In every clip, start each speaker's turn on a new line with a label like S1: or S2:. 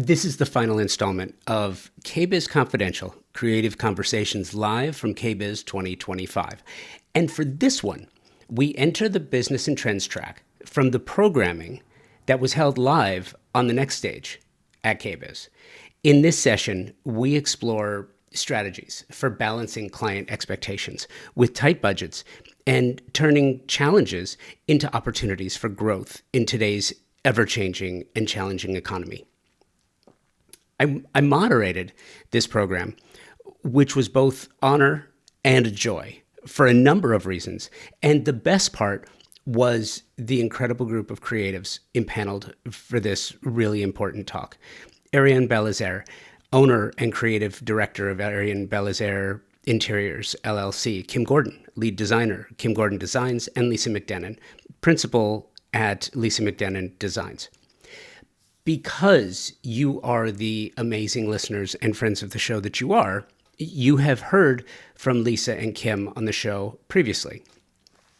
S1: This is the final installment of KBIS Confidential, Creative Conversations live from KBIS 2025. And for this one, we enter the business and trends track from the programming that was held live on the next stage at KBIS. In this session, we explore strategies for balancing client expectations with tight budgets and turning challenges into opportunities for growth in today's ever-changing and challenging economy. I moderated this program, which was both honor and a joy for a number of reasons. And the best part was the incredible group of creatives impaneled for this really important talk. Ariane Belizaire, owner and creative director of Ariane Belizaire Interiors, LLC. Kim Gordon, lead designer, Kim Gordon Designs, and Lisa McDenon, principal at Lisa McDenon Designs. Because you are the amazing listeners and friends of the show that you are, you have heard from Lisa and Kim on the show previously.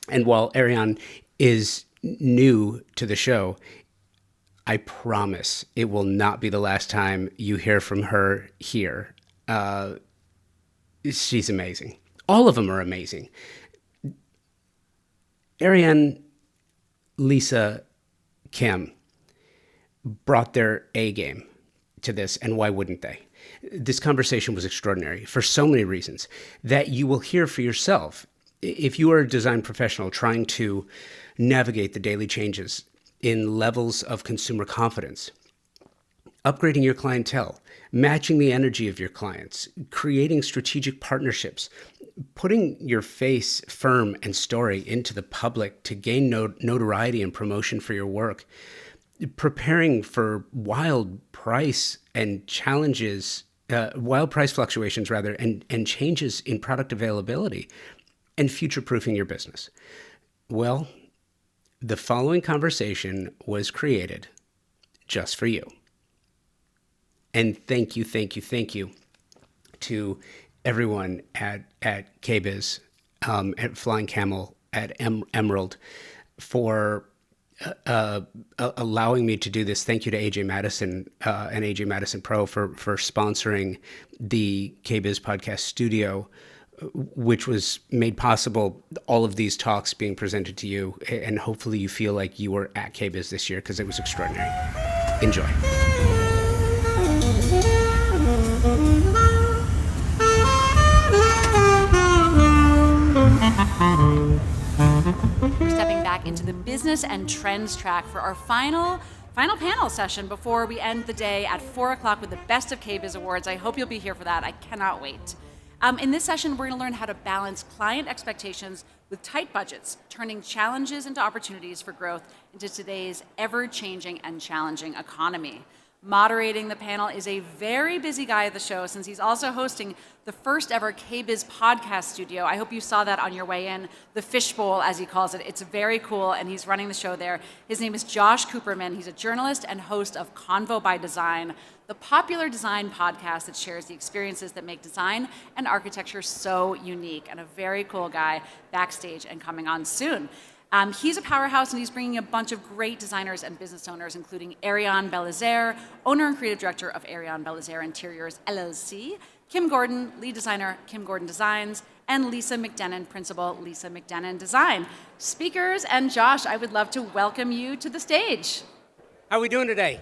S1: And while Ariane is new to the show, I promise it will not be the last time you hear from her here. She's amazing. All of them are amazing. Ariane, Lisa, Kim brought their A game to this, and why wouldn't they? This conversation was extraordinary for so many reasons that you will hear for yourself. If you are a design professional trying to navigate the daily changes in levels of consumer confidence, upgrading your clientele, matching the energy of your clients, creating strategic partnerships, putting your face, firm, and story into the public to gain notoriety and promotion for your work, preparing for wild price fluctuations and changes in product availability, and future-proofing your business. Well, the following conversation was created just for you. And thank you to everyone at KBIS, at Flying Camel, at Emerald for allowing me to do this. Thank you to AJ Madison and AJ Madison Pro for sponsoring the KBIS podcast studio, which was made possible, all of these talks being presented to you. And hopefully you feel like you were at KBIS this year because it was extraordinary. Enjoy.
S2: We're stepping back into the business and trends track for our final panel session before we end the day at 4 o'clock with the Best of KBIS Awards. I hope you'll be here for that. I cannot wait. In this session, we're going to learn how to balance client expectations with tight budgets, turning challenges into opportunities for growth into today's ever-changing and challenging economy. Moderating the panel is a very busy guy at the show since he's also hosting the first ever KBIS podcast studio. I hope you saw that on your way in, the fishbowl as he calls it. It's very cool and he's running the show there. His name is Josh Cooperman. He's a journalist and host of Convo by Design, the popular design podcast that shares the experiences that make design and architecture so unique, and a very cool guy backstage and coming on soon. He's a powerhouse, and he's bringing a bunch of great designers and business owners, including Ariane Belizaire, owner and creative director of Ariane Belizaire Interiors, LLC, Kim Gordon, lead designer, Kim Gordon Designs, and Lisa McDenon, principal, Lisa McDenon Design. Speakers and Josh, I would love to welcome you to the stage.
S1: How are we doing today?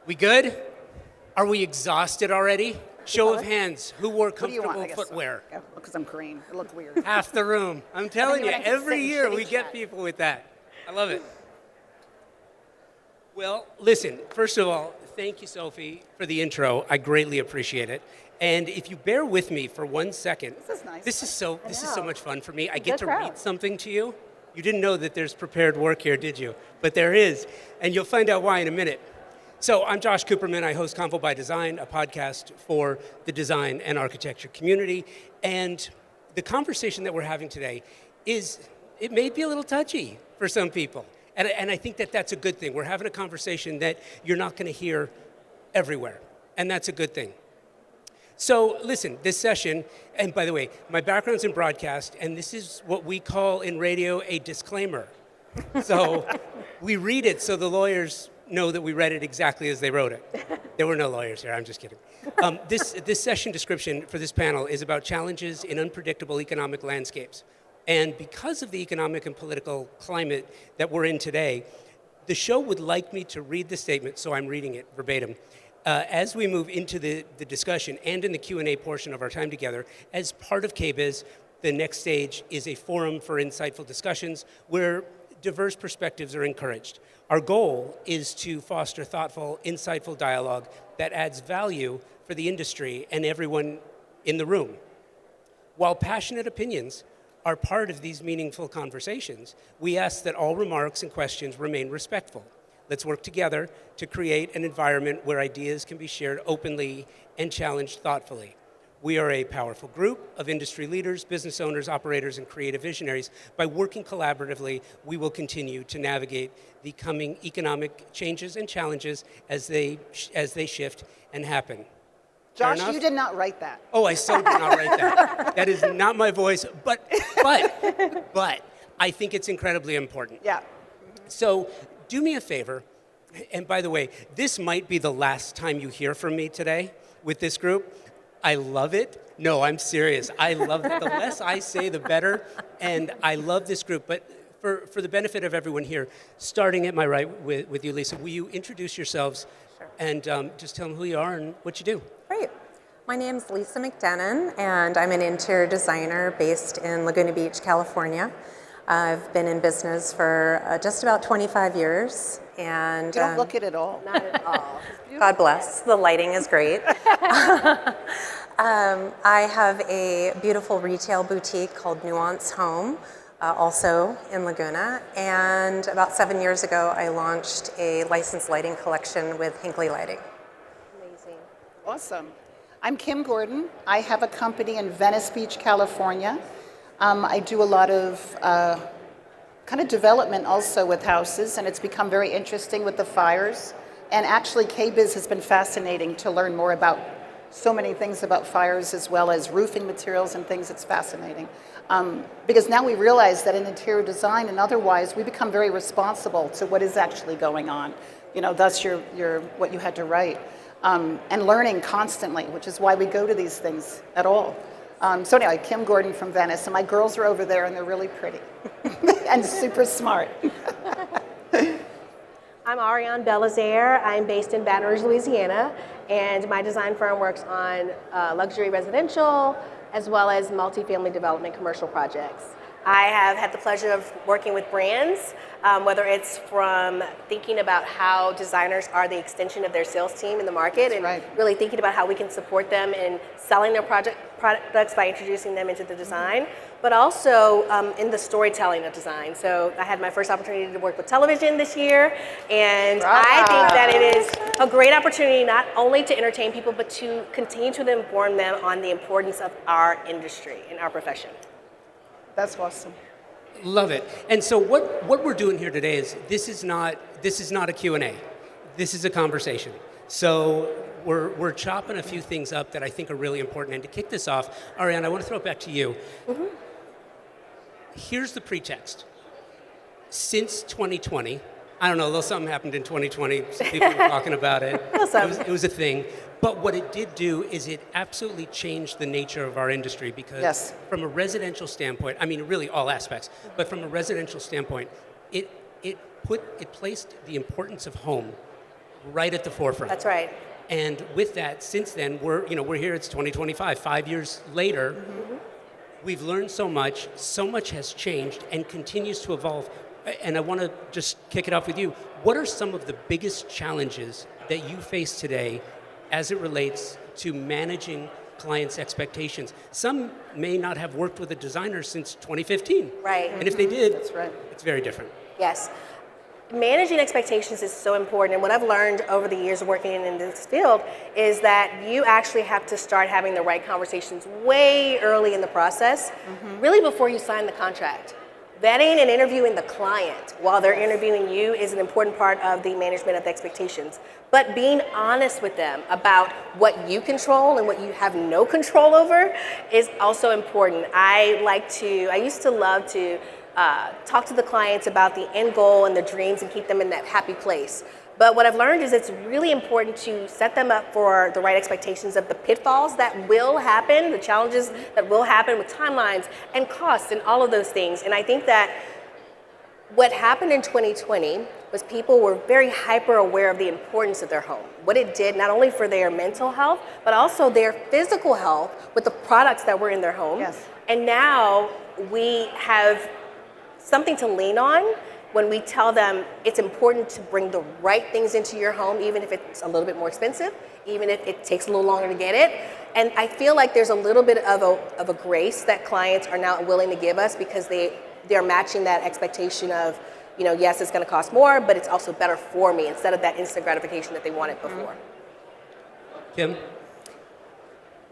S1: We good? Are we exhausted already? Show of hands, who wore comfortable footwear?
S3: So. Because I'm Korean, it looks weird.
S1: Half the room. I'm telling you, every year we get people with that. I love it. Well, listen, first of all, thank you, Sophie, for the intro. I greatly appreciate it. And if you bear with me for 1 second,
S3: this is nice.
S1: This is so much fun for me. I get to read something to you. You didn't know that there's prepared work here, did you? But there is, and you'll find out why in a minute. So I'm Josh Cooperman. I host Convo by Design, a podcast for the design and architecture community. And the conversation that we're having today it may be a little touchy for some people. And I think that that's a good thing. We're having a conversation that you're not going to hear everywhere. And that's a good thing. So listen, this session, and by the way, my background's in broadcast, and this is what we call in radio a disclaimer. So we read it so the lawyers know that we read it exactly as they wrote it. There were no lawyers here. I'm just kidding. This session description for this panel is about challenges in unpredictable economic landscapes. And because of the economic and political climate that we're in today, the show would like me to read the statement, so I'm reading it verbatim. As we move into the discussion and in the Q&A portion of our time together, as part of KBIS, the next stage is a forum for insightful discussions where diverse perspectives are encouraged. Our goal is to foster thoughtful, insightful dialogue that adds value for the industry and everyone in the room. While passionate opinions are part of these meaningful conversations, we ask that all remarks and questions remain respectful. Let's work together to create an environment where ideas can be shared openly and challenged thoughtfully. We are a powerful group of industry leaders, business owners, operators, and creative visionaries. By working collaboratively, we will continue to navigate the coming economic changes and challenges as they shift and happen.
S3: Josh, you did not write that.
S1: Oh, I so did not write that. That is not my voice, but I think it's incredibly important.
S3: Yeah.
S1: So do me a favor, and by the way, this might be the last time you hear from me today with this group. I love it. No, I'm serious. I love it. The less I say, the better, and I love this group. But for the benefit of everyone here, starting at my right with you, Lisa, will you introduce yourselves and just tell them who you are and what you do?
S4: Great. My name is Lisa McDenon, and I'm an interior designer based in Laguna Beach, California. I've been in business for just about 25 years. And
S3: You don't look it at all.
S4: not at all. God bless. The lighting is great. I have a beautiful retail boutique called Nuance Home, also in Laguna. And about 7 years ago, I launched a licensed lighting collection with Hinckley Lighting.
S3: Amazing. Awesome. I'm Kim Gordon. I have a company in Venice Beach, California. I do a lot of kind of development also with houses, and it's become very interesting with the fires. And actually, KBIS has been fascinating to learn more about so many things about fires, as well as roofing materials and things. It's fascinating. Because now we realize that in interior design and otherwise, we become very responsible to what is actually going on. You know, thus your what you had to write. And learning constantly, which is why we go to these things at all. So anyway, Kim Gordon from Venice, and my girls are over there, and they're really pretty and super smart.
S5: I'm Ariane Belizaire. I'm based in Baton Rouge, Louisiana, and my design firm works on luxury residential as well as multifamily development commercial projects. I have had the pleasure of working with brands, whether it's from thinking about how designers are the extension of their sales team in the market, and really thinking about how we can support them in selling their products by introducing them into the design, but also in the storytelling of design. So I had my first opportunity to work with television this year, and I think that it is a great opportunity not only to entertain people, but to continue to inform them on the importance of our industry and our profession.
S3: That's awesome.
S1: Love it. And so what we're doing here today is this is not a Q&A. This is a conversation. So we're chopping a few things up that I think are really important. And to kick this off, Ariane, I want to throw it back to you. Mm-hmm. Here's the pretext. Since 2020, I don't know, a little something happened in 2020. Some people were talking about it. It was a thing. But what it did do is it absolutely changed the nature of our industry, because from a residential standpoint, I mean, really all aspects, but from a residential standpoint, it placed the importance of home right at the forefront.
S5: That's right.
S1: And with that, since then, we're here, it's 2025, 5 years later, we've learned so much has changed and continues to evolve. And I want to just kick it off with you. What are some of the biggest challenges that you face today as it relates to managing clients' expectations? Some may not have worked with a designer since 2015.
S5: Right.
S1: And if they did,
S3: That's right.
S1: It's very different.
S5: Yes. Managing expectations is so important, and what I've learned over the years of working in this field is that you actually have to start having the right conversations way early in the process, really before you sign the contract. Vetting and interviewing the client while they're interviewing you is an important part of the management of the expectations. But being honest with them about what you control and what you have no control over is also important. I used to love to talk to the clients about the end goal and the dreams and keep them in that happy place. But what I've learned is it's really important to set them up for the right expectations of the pitfalls that will happen, the challenges that will happen with timelines and costs and all of those things. And I think that what happened in 2020 was people were very hyper aware of the importance of their home, what it did not only for their mental health, but also their physical health with the products that were in their home.
S3: Yes.
S5: And now we have something to lean on when we tell them it's important to bring the right things into your home, even if it's a little bit more expensive, even if it takes a little longer to get it. And I feel like there's a little bit of a grace that clients are now willing to give us because they're matching that expectation of, yes, it's going to cost more, but it's also better for me instead of that instant gratification that they wanted before.
S1: Kim?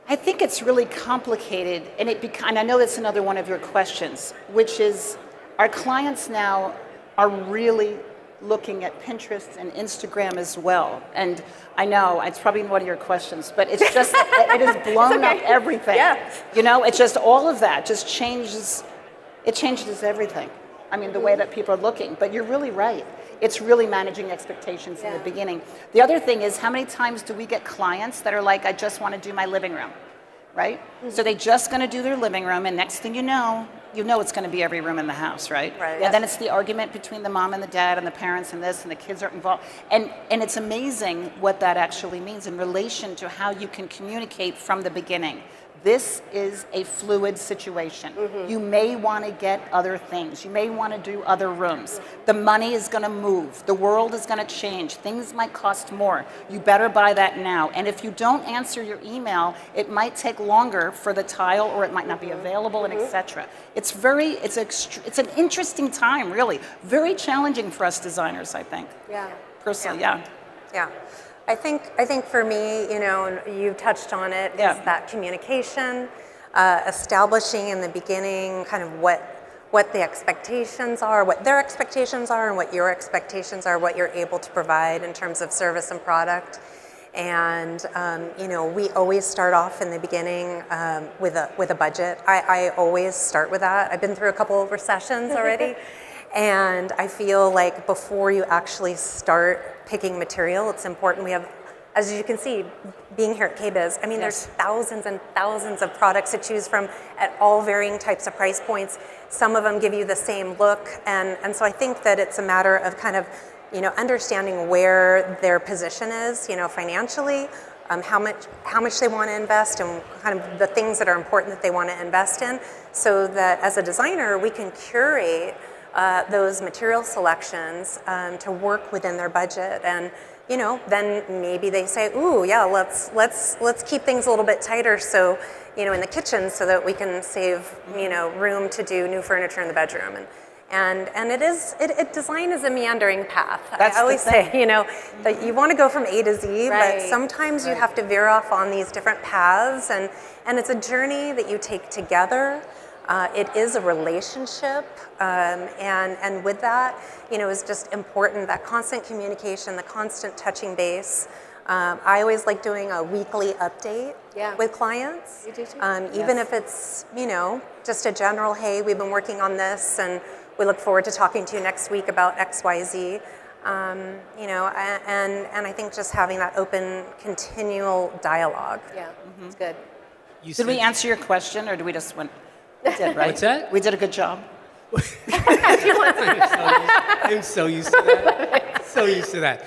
S3: I think it's really complicated, and I know that's another one of your questions, which is our clients now are really looking at Pinterest and Instagram as well. And I know it's probably one of your questions, but it's just that it has blown up everything.
S5: Yeah.
S3: It's just all of that just changes everything. I mean, the way that people are looking. But you're really right. It's really managing expectations in the beginning. The other thing is, how many times do we get clients that are like, I just want to do my living room, right? Mm-hmm. So they're just going to do their living room, and next thing you know it's going to be every room in the house, right?
S5: Right.
S3: And then it's the argument between the mom and the dad and the parents and this, and the kids are involved. And it's amazing what that actually means in relation to how you can communicate from the beginning. This is a fluid situation. Mm-hmm. You may want to get other things. You may want to do other rooms. The money is going to move. The world is going to change. Things might cost more. You better buy that now. And if you don't answer your email, it might take longer for the tile, or it might not be available, and etc. It's an interesting time, really. Very challenging for us designers, I think.
S5: Yeah.
S3: Personally,
S4: Yeah. I think for me, and you touched on it, is that communication, establishing in the beginning kind of what the expectations are, what their expectations are, and what your expectations are, what you're able to provide in terms of service and product. And we always start off in the beginning with a budget. I always start with that. I've been through a couple of recessions already. And I feel like before you actually start picking material, it's important. We have, as you can see, being here at KBIS, there's thousands and thousands of products to choose from at all varying types of price points. Some of them give you the same look. And so I think that it's a matter of kind of, understanding where their position is, financially, how much they want to invest, and kind of the things that are important that they want to invest in, so that as a designer, we can curate those material selections to work within their budget. And then maybe they say, ooh, yeah, let's keep things a little bit tighter, so in the kitchen, so that we can save room to do new furniture in the bedroom. And design is a meandering path. I always say, that you want to go from A to Z, but sometimes you have to veer off on these different paths, and it's a journey that you take together. It is a relationship, and with that, is just important, that constant communication, the constant touching base. I always like doing a weekly update with clients,
S5: You do too.
S4: even if it's, just a general, hey, we've been working on this, and we look forward to talking to you next week about X, Y, Z. And I think just having that open, continual dialogue.
S5: Yeah, it's good.
S3: Did we answer your question, or did we just went? We did, right?
S1: What's that?
S3: We did a good job.
S1: I'm so used to that. So used to that.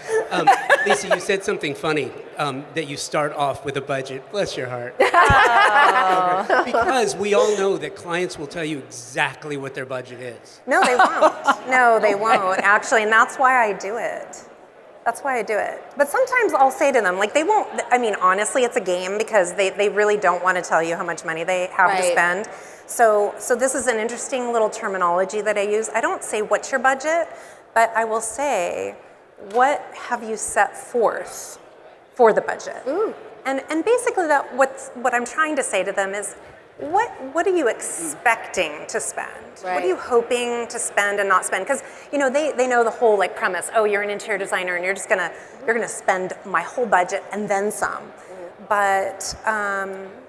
S1: Lisa, you said something funny, that you start off with a budget. Bless your heart. Oh. Because we all know that clients will tell you exactly what their budget is.
S4: No, they won't. No, they won't, actually, and that's why I do it. That's why I do it. But sometimes I'll say to them, like, they won't, honestly, it's a game, because they really don't want to tell you how much money they have to spend. So this is an interesting little terminology that I use. I don't say, what's your budget? But I will say, what have you set forth for the budget? Ooh. And basically what I'm trying to say to them is, what are you expecting to spend?
S5: Right.
S4: What are you hoping to spend and not spend? Because they know the whole premise. Oh, you're an interior designer, and you're gonna spend my whole budget and then some. Mm-hmm. But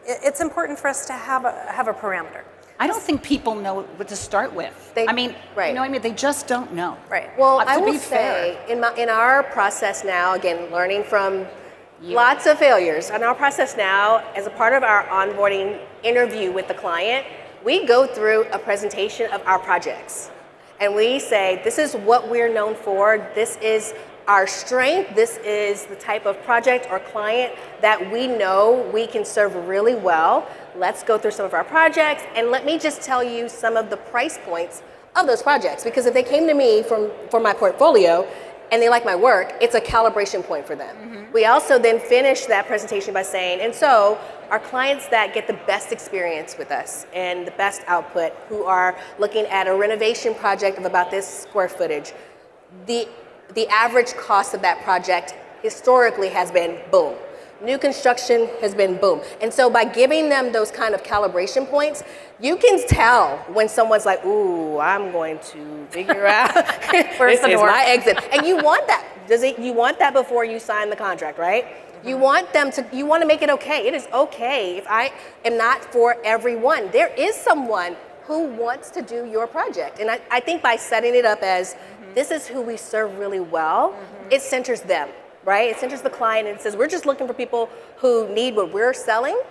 S4: it's important for us to have a parameter.
S3: I don't think people know what to start with.
S5: They-
S3: I mean,
S5: right.
S3: you know what I mean? They just don't know.
S5: Right. Well,
S3: To
S5: I will
S3: be fair.
S5: say in our process now, again, learning from lots of failures, in our process now, as a part of our onboarding interview with the client, we go through a presentation of our projects. And we say, this is what we're known for. This is our strength. This is the type of project or client that we know we can serve really well. Let's go through some of our projects. And let me just tell you some of the price points of those projects. Because if they came to me for my portfolio and they like my work, it's a calibration point for them. Mm-hmm. We also then finish that presentation by saying, and so our clients that get the best experience with us and the best output, who are looking at a renovation project of about this square footage, the average cost of that project historically has been boom. New construction has been boom. And so by giving them those kind of calibration points, you can tell when someone's like, ooh, I'm going to figure out
S2: Where's the
S5: this is
S2: door?
S5: my exit. And you want that. You want that before you sign the contract, right? Mm-hmm. You want to make it okay. It is okay if I am not for everyone. There is someone who wants to do your project. And I think by setting it up as this is who we serve really well, it centers them. Right? It centers the client and it says, we're just looking for people who need what we're selling.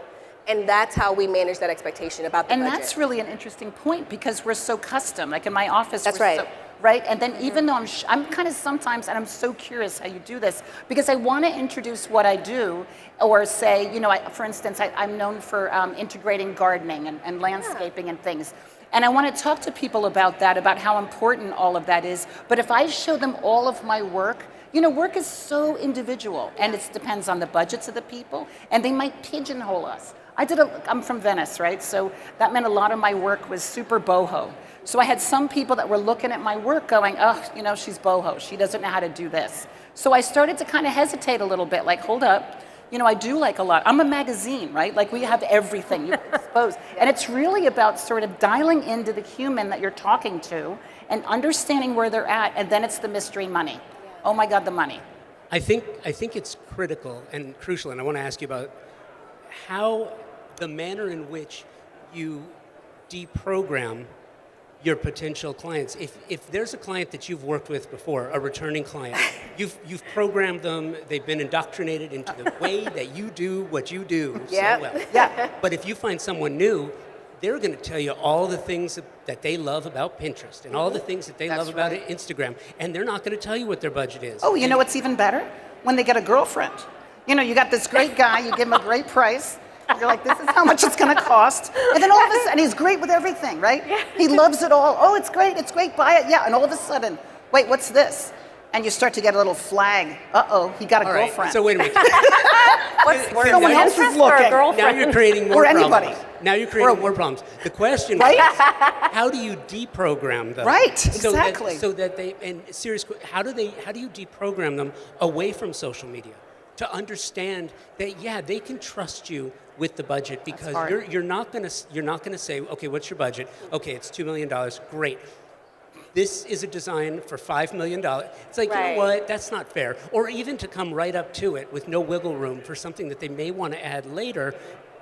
S5: And that's how we manage that expectation about the budget.
S3: And that's really an interesting point because we're so custom. Like in my office,
S5: That's
S3: we're
S5: right.
S3: so, right? And then even though I'm kind of sometimes, and I'm so curious how you do this, because I want to introduce what I do or say, you know, for instance, I'm known for integrating gardening and landscaping and things. And I want to talk to people about that, about how important all of that is. But if I show them all of my work, you know, work is so individual, and it depends on the budgets of the people, and they might pigeonhole us. I'm from Venice, right? So that meant a lot of my work was super boho. So I had some people that were looking at my work going, oh, you know, she's boho. She doesn't know how to do this. So I started to kind of hesitate a little bit, like, hold up. You know, I do like a lot. I'm a magazine, right? Like we have everything you expose. And it's really about sort of dialing into the human that you're talking to and understanding where they're at, and then it's the mystery money. Oh my God, the money.
S1: I think it's critical and crucial, and I want to ask you about how the manner in which you deprogram your potential clients. If there's a client that you've worked with before, a returning client, you've programmed them, they've been indoctrinated into the way that you do what you do so well.
S3: Yeah.
S1: But if you find someone new, they're going to tell you all the things that they love about Pinterest and all the things that they love about Instagram, and they're not going to tell you what their budget is.
S3: Oh, you know what's even better? When they get a girlfriend. You know, you got this great guy, you give him a great price, you're like, this is how much it's going to cost. And then all of a sudden, he's great with everything, right? He loves it all. Oh, it's great, buy it. Yeah, and all of a sudden, wait, what's this? And you start to get a little flag. Uh-oh, he got a
S1: All right,
S3: girlfriend.
S1: so wait a minute.
S2: What's worse,
S3: Someone else is
S2: Pinterest or
S3: looking.
S2: a girlfriend?
S1: Now you're creating more
S3: Or anybody.
S1: problems. Now you're creating more problems. The question
S3: Right?
S1: is, how do you deprogram them?
S3: Right,
S1: So
S3: exactly.
S1: so that they, and serious, how do you deprogram them away from social media to understand that, yeah, they can trust you with the budget because you're not gonna say, okay, what's your budget? Okay, it's $2 million. Great. This is a design for $5 million. It's like, you know what, that's not fair. Or even to come right up to it with no wiggle room for something that they may want to add later,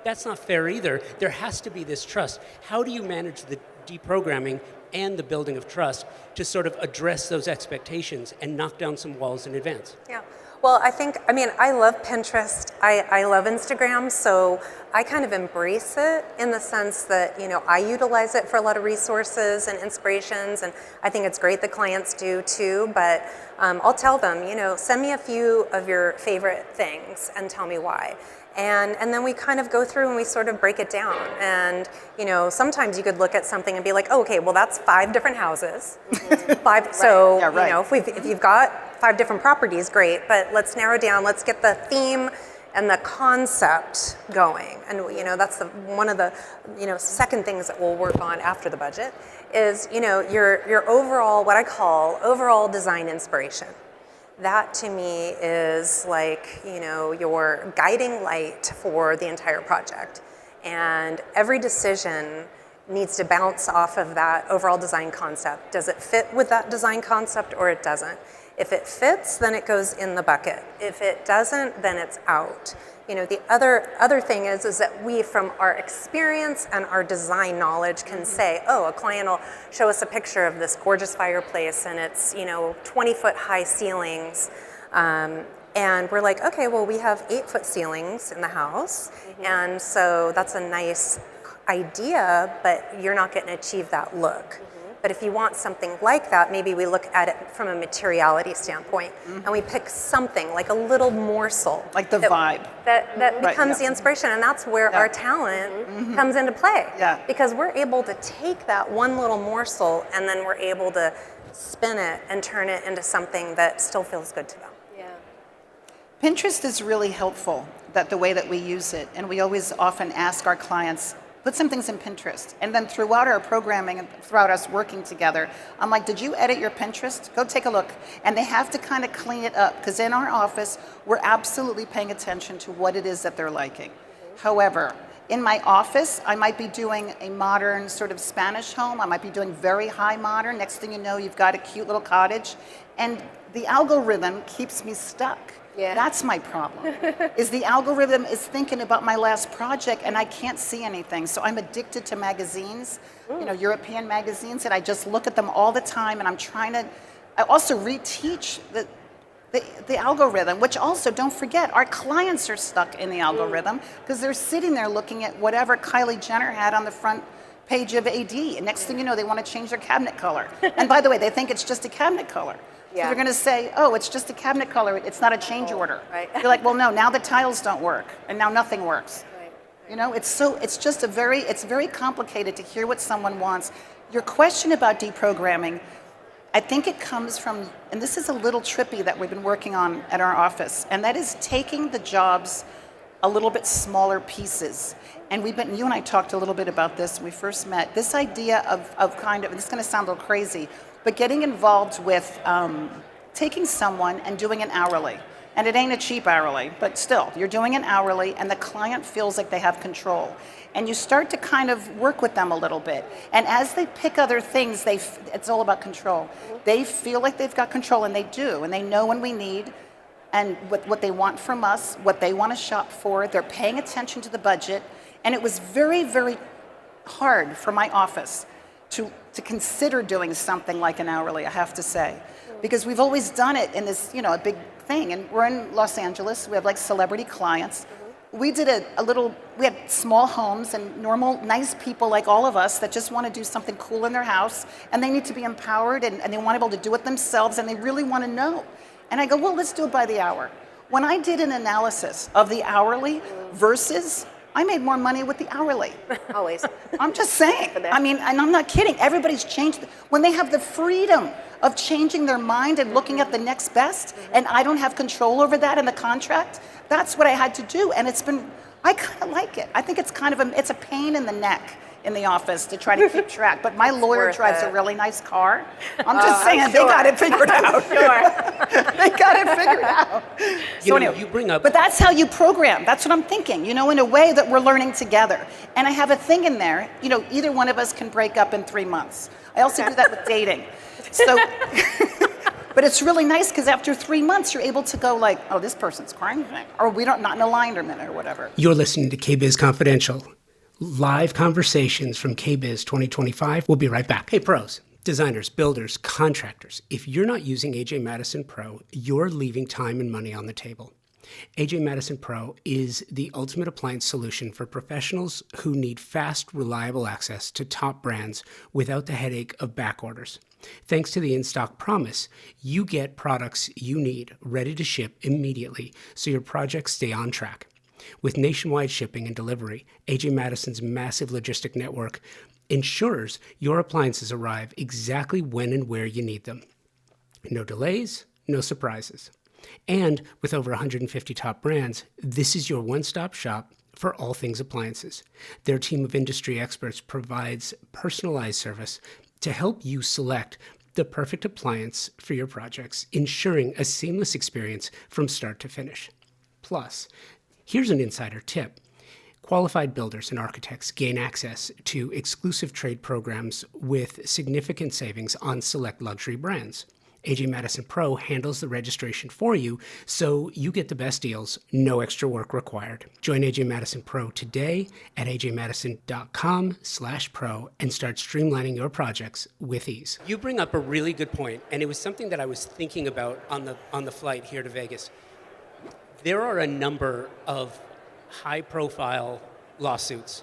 S1: that's not fair either. There has to be this trust. How do you manage the deprogramming and the building of trust to sort of address those expectations and knock down some walls in advance?
S4: Yeah. Well, I love Pinterest. I love Instagram, so I kind of embrace it in the sense that, you know, I utilize it for a lot of resources and inspirations, and I think it's great that clients do too, but I'll tell them, you know, send me a few of your favorite things and tell me why. And then we kind of go through and we sort of break it down. And, you know, sometimes you could look at something and be like, oh, okay, well, that's 5 different houses. So, you know, if you've got 5 different properties, great, but let's narrow down, let's get the theme and the concept going. And, you know, that's one of the, you know, second things that we'll work on after the budget is, you know, your overall, what I call overall design inspiration. That to me is like, you know, your guiding light for the entire project. And every decision needs to bounce off of that overall design concept. Does it fit with that design concept or it doesn't? If it fits, then it goes in the bucket. If it doesn't, then it's out. You know, the other thing is that we, from our experience and our design knowledge, can say, oh, a client will show us a picture of this gorgeous fireplace and it's, 20-foot high ceilings. And we're like, okay, well, we have 8-foot ceilings in the house. And so that's a nice idea, but you're not going to achieve that look. But if you want something like that, maybe we look at it from a materiality standpoint, and we pick something like a little morsel,
S3: like the vibe
S4: that becomes the inspiration, and that's where our talent comes into play.
S3: Yeah.
S4: Because we're able to take that one little morsel, and then we're able to spin it and turn it into something that still feels good to them.
S3: Pinterest is really helpful, that the way that we use it, and we always often ask our clients, put some things in Pinterest. And then throughout our programming and throughout us working together, I'm like, did you edit your Pinterest? Go take a look. And they have to kind of clean it up, because in our office, we're absolutely paying attention to what it is that they're liking. However, in my office, I might be doing a modern sort of Spanish home. I might be doing very high modern. Next thing you know, you've got a cute little cottage. And the algorithm keeps me stuck.
S5: Yeah.
S3: That's my problem, is the algorithm is thinking about my last project and I can't see anything. So I'm addicted to magazines, European magazines, and I just look at them all the time, and I also reteach the algorithm, which also, don't forget, our clients are stuck in the algorithm because they're sitting there looking at whatever Kylie Jenner had on the front page of AD, and next thing you know, they want to change their cabinet color. And by the way, they think it's just a cabinet color. So they're going to say, oh, it's just a cabinet color, it's not a change order.
S5: Right.
S3: You're like, well, no, now the tiles don't work, and now nothing works.
S5: Right.
S3: It's very complicated to hear what someone wants. Your question about deprogramming, I think it comes from, and this is a little trippy that we've been working on at our office, and that is taking the jobs a little bit smaller pieces. And you and I talked a little bit about this when we first met, this idea of kind of, and this is going to sound a little crazy, but getting involved with taking someone and doing an hourly. And it ain't a cheap hourly, but still, you're doing an hourly and the client feels like they have control. And you start to kind of work with them a little bit. And as they pick other things, it's all about control. They feel like they've got control, and they do. And they know when we need, and what they want from us, what they want to shop for. They're paying attention to the budget. And it was very, very hard for my office to consider doing something like an hourly, I have to say. Because we've always done it in this, a big thing. And we're in Los Angeles. We have like celebrity clients. We did we had small homes and normal, nice people like all of us that just want to do something cool in their house. And they need to be empowered, and they want to be able to do it themselves, and they really want to know. And I go, well, let's do it by the hour. When I did an analysis of the hourly versus, I made more money with the hourly.
S5: Always.
S3: I'm just saying. I mean, and I'm not kidding. Everybody's changed. When they have the freedom of changing their mind and looking at the next best, and I don't have control over that in the contract, that's what I had to do. And I kind of like it. I think it's kind of it's a pain in the neck in the office to try to keep track. But my lawyer drives a really nice car. I'm just saying, they got it figured out. They got it figured out. So anyway,
S1: you bring up...
S3: But that's how you program. That's what I'm thinking, in a way that we're learning together. And I have a thing in there, either one of us can break up in 3 months. I also do that with dating. So, but it's really nice because after 3 months, you're able to go like, oh, this person's crying, or we don't, not in alignment or whatever.
S1: You're listening to KBIS Confidential. Live conversations from KBIS 2025. We'll be right back. Hey, pros, designers, builders, contractors. If you're not using AJ Madison Pro, you're leaving time and money on the table. AJ Madison Pro is the ultimate appliance solution for professionals who need fast, reliable access to top brands without the headache of back orders. Thanks to the in-stock promise, you get products you need ready to ship immediately so your projects stay on track. With nationwide shipping and delivery, AJ Madison's massive logistic network ensures your appliances arrive exactly when and where you need them. No delays, no surprises. And with over 150 top brands, this is your one-stop shop for all things appliances. Their team of industry experts provides personalized service to help you select the perfect appliance for your projects, ensuring a seamless experience from start to finish. Plus, here's an insider tip. Qualified builders and architects gain access to exclusive trade programs with significant savings on select luxury brands. AJ Madison Pro handles the registration for you, so you get the best deals, no extra work required. Join AJ Madison Pro today at ajmadison.com/pro and start streamlining your projects with ease. You bring up a really good point, and it was something that I was thinking about on the flight here to Vegas. There are a number of high-profile lawsuits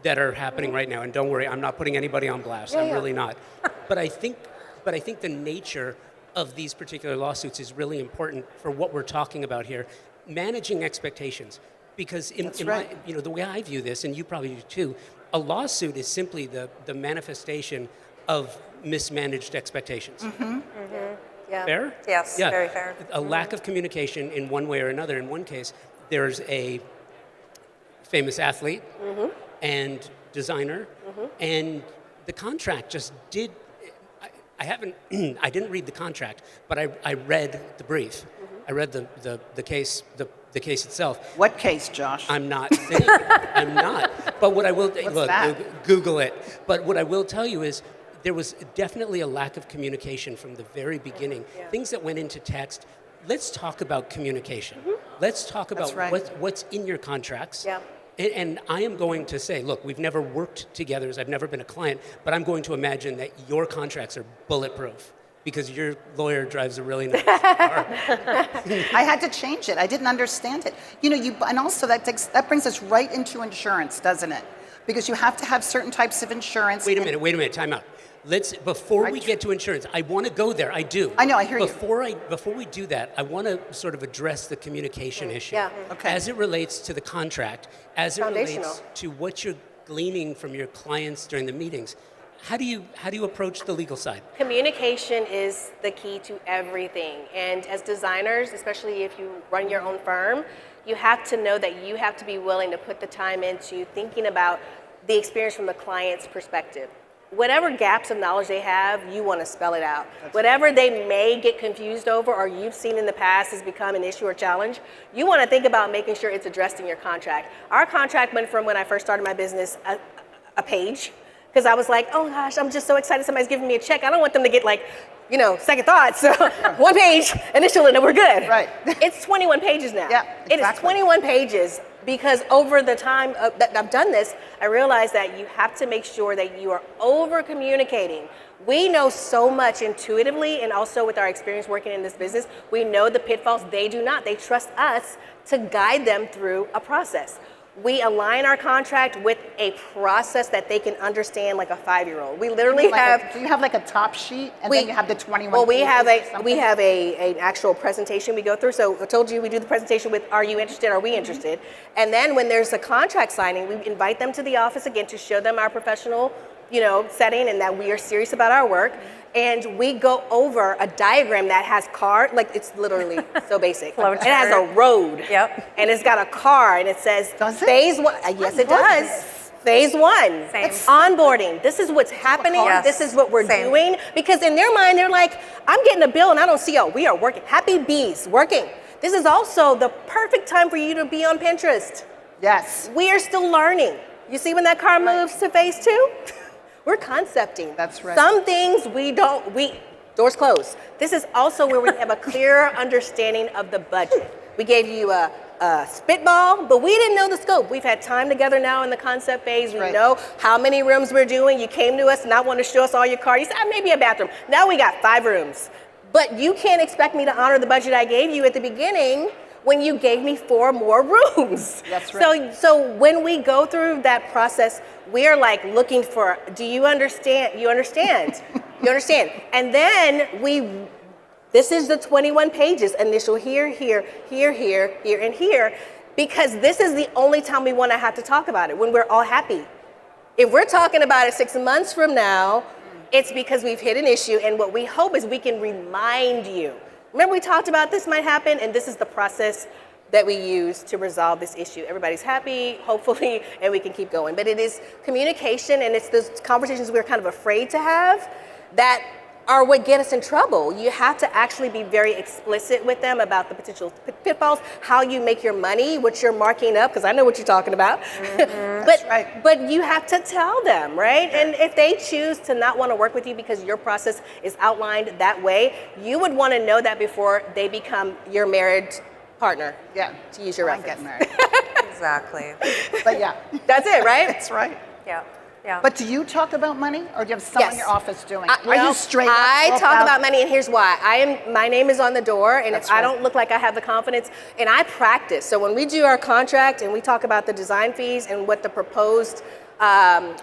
S1: that are happening right now, and don't worry, I'm not putting anybody on blast. I'm really not. But I think the nature of these particular lawsuits is really important for what we're talking about here, managing expectations. Because in my, the way I view this, and you probably do too, a lawsuit is simply the manifestation of mismanaged expectations.
S4: Yeah.
S1: Fair?
S4: Yes,
S1: Yeah.
S4: very fair.
S1: A lack of communication in one way or another. In one case, there's a famous athlete and designer, and the contract just did. I didn't read the contract, but I read the brief. I read the case itself.
S3: What case, Josh?
S1: I'm not saying I'm not. But what I will Google it. But what I will tell you is there was definitely a lack of communication from the very beginning. Things that went into text. Let's talk about communication. Let's talk about what's in your contracts.
S4: Yeah.
S1: And I am going to say, look, we've never worked together, as I've never been a client, but I'm going to imagine that your contracts are bulletproof because your lawyer drives a really nice car.
S3: I had to change it. I didn't understand it. And also that brings us right into insurance, doesn't it? Because you have to have certain types of insurance.
S1: Wait a minute, time out. Before we get to insurance, I want to go there. I do.
S3: I know, I hear you.
S1: Before we do that, I want to sort of address the communication issue.
S4: Yeah.
S3: Okay.
S1: As it relates to the contract, as it relates to what you're gleaning from your clients during the meetings. How do you approach the legal side?
S5: Communication is the key to everything. And as designers, especially if you run your own firm, you have to know that you have to be willing to put the time into thinking about the experience from the client's perspective. Whatever gaps of knowledge they have, you want to spell it out. Whatever they may get confused over or you've seen in the past has become an issue or challenge, you want to think about making sure it's addressed in your contract. Our contract went from when I first started my business, a page, because I was like, oh gosh, I'm just so excited somebody's giving me a check. I don't want them to get second thoughts. So 1 page initial and we're good.
S3: Right.
S5: It's 21 pages now.
S3: Yeah, exactly.
S5: It is 21 pages. Because over the time that I've done this, I realized that you have to make sure that you are over communicating. We know so much intuitively and also with our experience working in this business, we know the pitfalls. They do not. They trust us to guide them through a process. We align our contract with a process that they can understand like a 5-year-old. We literally have.
S3: Do you have like a top sheet and then you have the 21?
S5: Well, we have an actual presentation we go through. So I told you we do the presentation with "Are you interested? Are we interested?" And then when there's a contract signing, we invite them to the office again to show them our professional, setting and that we are serious about our work. And we go over a diagram that has it's literally so basic. It has a road.
S4: Yep.
S5: And it's got a car and it says phase 1. Yes, it does. Phase 1.
S4: Same.
S5: It's onboarding. This is what's happening.
S4: Yes.
S5: This is what we're doing. Because in their mind, they're like, I'm getting a bill and I don't see y'all. We are working. Happy bees, working. This is also the perfect time for you to be on Pinterest.
S3: Yes.
S5: We are still learning. You see when that car moves to phase 2? We're concepting.
S3: That's right.
S5: Some things doors closed. This is also where we have a clearer understanding of the budget. We gave you a spitball, but we didn't know the scope. We've had time together now in the concept phase. We know how many rooms we're doing. You came to us, not want to show us all your car. You said, maybe a bathroom. Now we got 5 rooms. But you can't expect me to honor the budget I gave you at the beginning when you gave me 4 more rooms. That's right. So when we go through that process, we're like looking for, do you understand? You understand? You understand? And then this is the 21 pages, initial here, and here, because this is the only time we want to have to talk about it, when we're all happy. If we're talking about it 6 months from now, it's because we've hit an issue, and what we hope is we can remind you. Remember we talked about this might happen, and this is the process that we use to resolve this issue. Everybody's happy, hopefully, and we can keep going. But it is communication, and it's those conversations we're kind of afraid to have that are what get us in trouble. You have to actually be very explicit with them about the potential pitfalls, how you make your money, what you're marking up, because I know what you're talking about.
S3: That's right.
S5: But you have to tell them, right? And if they choose to not want to work with you because your process is outlined that way, you would want to know that before they become your married partner.
S3: Yeah.
S5: To use your
S3: I'm
S5: reference.
S3: getting married.
S4: Exactly.
S3: But yeah,
S5: That's it, right?
S3: that's right.
S4: Yeah. Yeah.
S3: But do you talk about money, or do you have someone in
S5: Yes.
S3: your office doing
S5: I-
S3: it? Are
S5: no,
S3: you straight up?
S5: I talk about money, and here's why. My name is on the door, and
S3: That's
S5: if I
S3: right.
S5: don't look like I have the confidence, and I practice. So when we do our contract and we talk about the design fees and what the proposed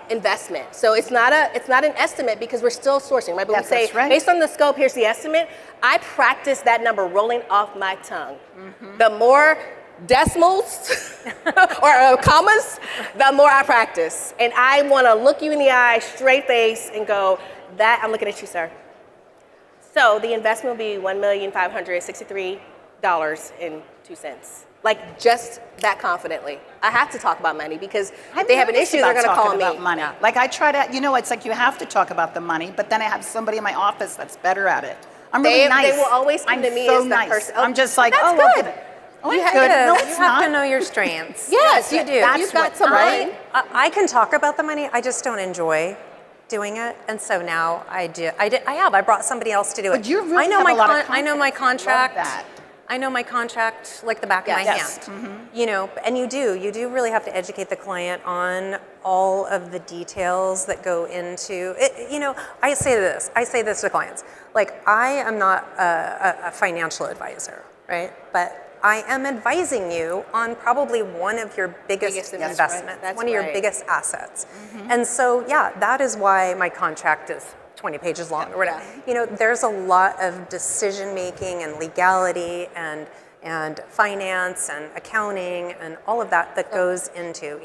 S5: investment. So it's not an estimate because we're still sourcing, right? But
S3: Yes,
S5: we say
S3: that's right.
S5: based on the scope, here's the estimate. I practice that number rolling off my tongue. The more decimals or commas, the more I practice. And I want to look you in the eye, straight face, and go, that I'm looking at you, sir. So the investment will be $1,563.02. Like just that confidently. I have to talk about money because if they have an issue, they're going to call me.
S3: About money. Like I try to, it's like you have to talk about the money, but then I have somebody in my office that's better at it. I'm really nice.
S5: They will always come
S3: I'm
S5: to me
S3: so
S5: as the
S3: nice.
S5: person.
S3: I'm just like,
S5: that's
S3: oh,
S5: good.
S3: well, oh,
S4: You
S3: it's
S4: have,
S3: good. No,
S4: you
S3: it's
S4: have
S3: not.
S4: to know your strengths.
S5: Yes, you do.
S3: That's
S5: You've got
S3: what-
S5: some
S3: right?
S4: I can talk about the money. I just don't enjoy doing it, and so now I do. I brought somebody else to do it.
S3: But you really
S4: I know
S3: have
S4: my
S3: a lot of
S4: I know my
S3: confidence. I love
S4: contract.
S3: that.
S4: I know my contract like the back of my
S3: Yes.
S4: hand. And you do really have to educate the client on all of the details that go into it. I say this to clients. Like, I am not a financial advisor, right? But I am advising you on probably one of your biggest investments,
S5: That's
S4: one of your
S5: right.
S4: biggest assets. And so, that is why my contract is 20 pages long or whatever. There's a lot of decision making and legality and finance and accounting and all of that goes into,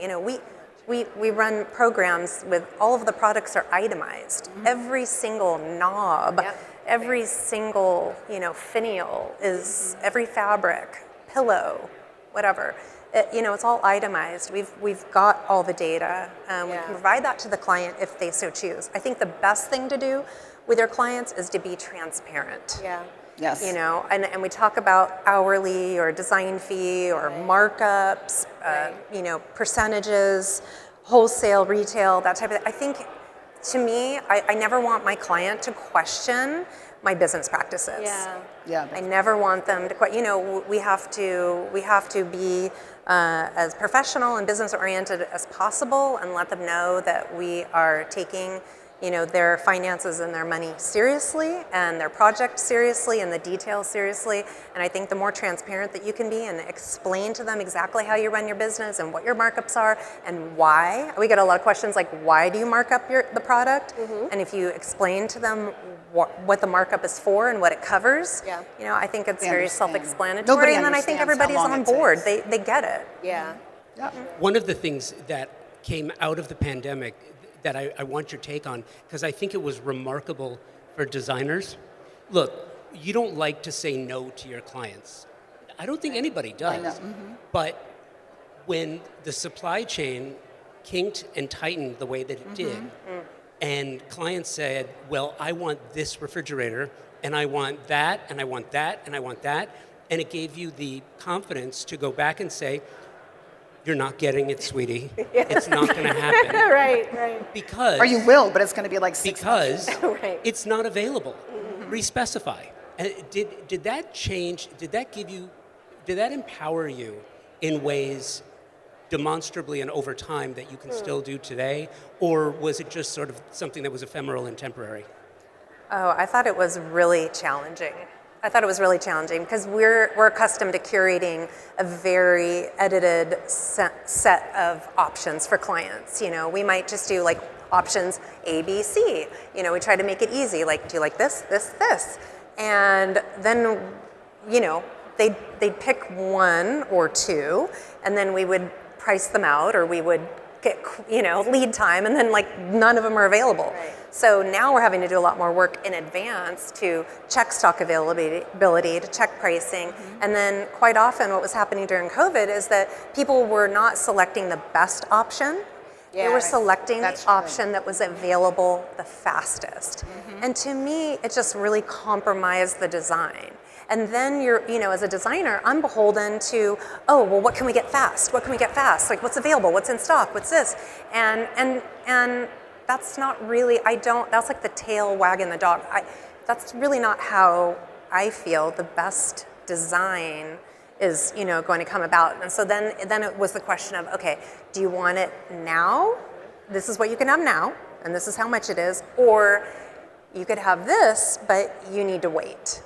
S4: we run programs with all of the products are itemized. Every single knob, every single, finial is every fabric, pillow, whatever. It's all itemized. We've got all the data. We can provide that to the client if they so choose. I think the best thing to do with your clients is to be transparent.
S5: Yeah.
S3: Yes.
S4: And we talk about hourly or design fee or markups, percentages, wholesale, retail, that type of thing. I think, to me, I never want my client to question my business practices.
S5: Yeah.
S3: Yeah.
S4: I never want them to, we have to be as professional and business oriented as possible and let them know that we are taking, their finances and their money seriously and their project seriously and the details seriously. And I think the more transparent that you can be and explain to them exactly how you run your business and what your markups are and why. We get a lot of questions like, why do you mark up the product? And if you explain to them what the markup is for and what it covers, I think it's very self-explanatory.
S3: Nobody
S4: And then I think
S3: understands
S4: everybody's
S3: how long
S4: on
S3: it
S4: board.
S3: takes.
S4: They get it.
S5: Yeah.
S1: One of the things that came out of the pandemic that I want your take on, because I think it was remarkable for designers. Look, you don't like to say no to your clients. I don't think anybody does. But when the supply chain kinked and tightened the way that it did, and clients said, well, I want this refrigerator, and I want that, and I want that, and I want that, and it gave you the confidence to go back and say, you're not getting it, sweetie. It's not going to happen.
S5: Right.
S1: Because,
S3: Or you will, but it's going to be like 6 months.
S1: because
S5: Right.
S1: it's not available. Respecify. And did that change? Did that empower you in ways demonstrably and over time that you can still do today, or was it just sort of something that was ephemeral and temporary?
S4: Oh, I thought it was really challenging. Because we're accustomed to curating a very edited set of options for clients. We might just do like options A, B, C. We try to make it easy. Like, do you like this, this, this? And then, they'd pick one or two, and then we would price them out, or we would get, lead time, and then like none of them are available.
S5: Right.
S4: So now we're having to do a lot more work in advance to check stock availability, to check pricing. And then quite often what was happening during COVID is that people were not selecting the best option. They were selecting the
S3: That's true.
S4: option that was available the fastest. And to me, it just really compromised the design. And then as a designer, I'm beholden to, oh, well, what can we get fast? What can we get fast? Like, what's available? What's in stock? What's this? And that's not really, that's like the tail wagging the dog. That's really not how I feel the best design is, going to come about. And so then it was the question of, okay, do you want it now? This is what you can have now, and this is how much it is, or you could have this, but you need to wait.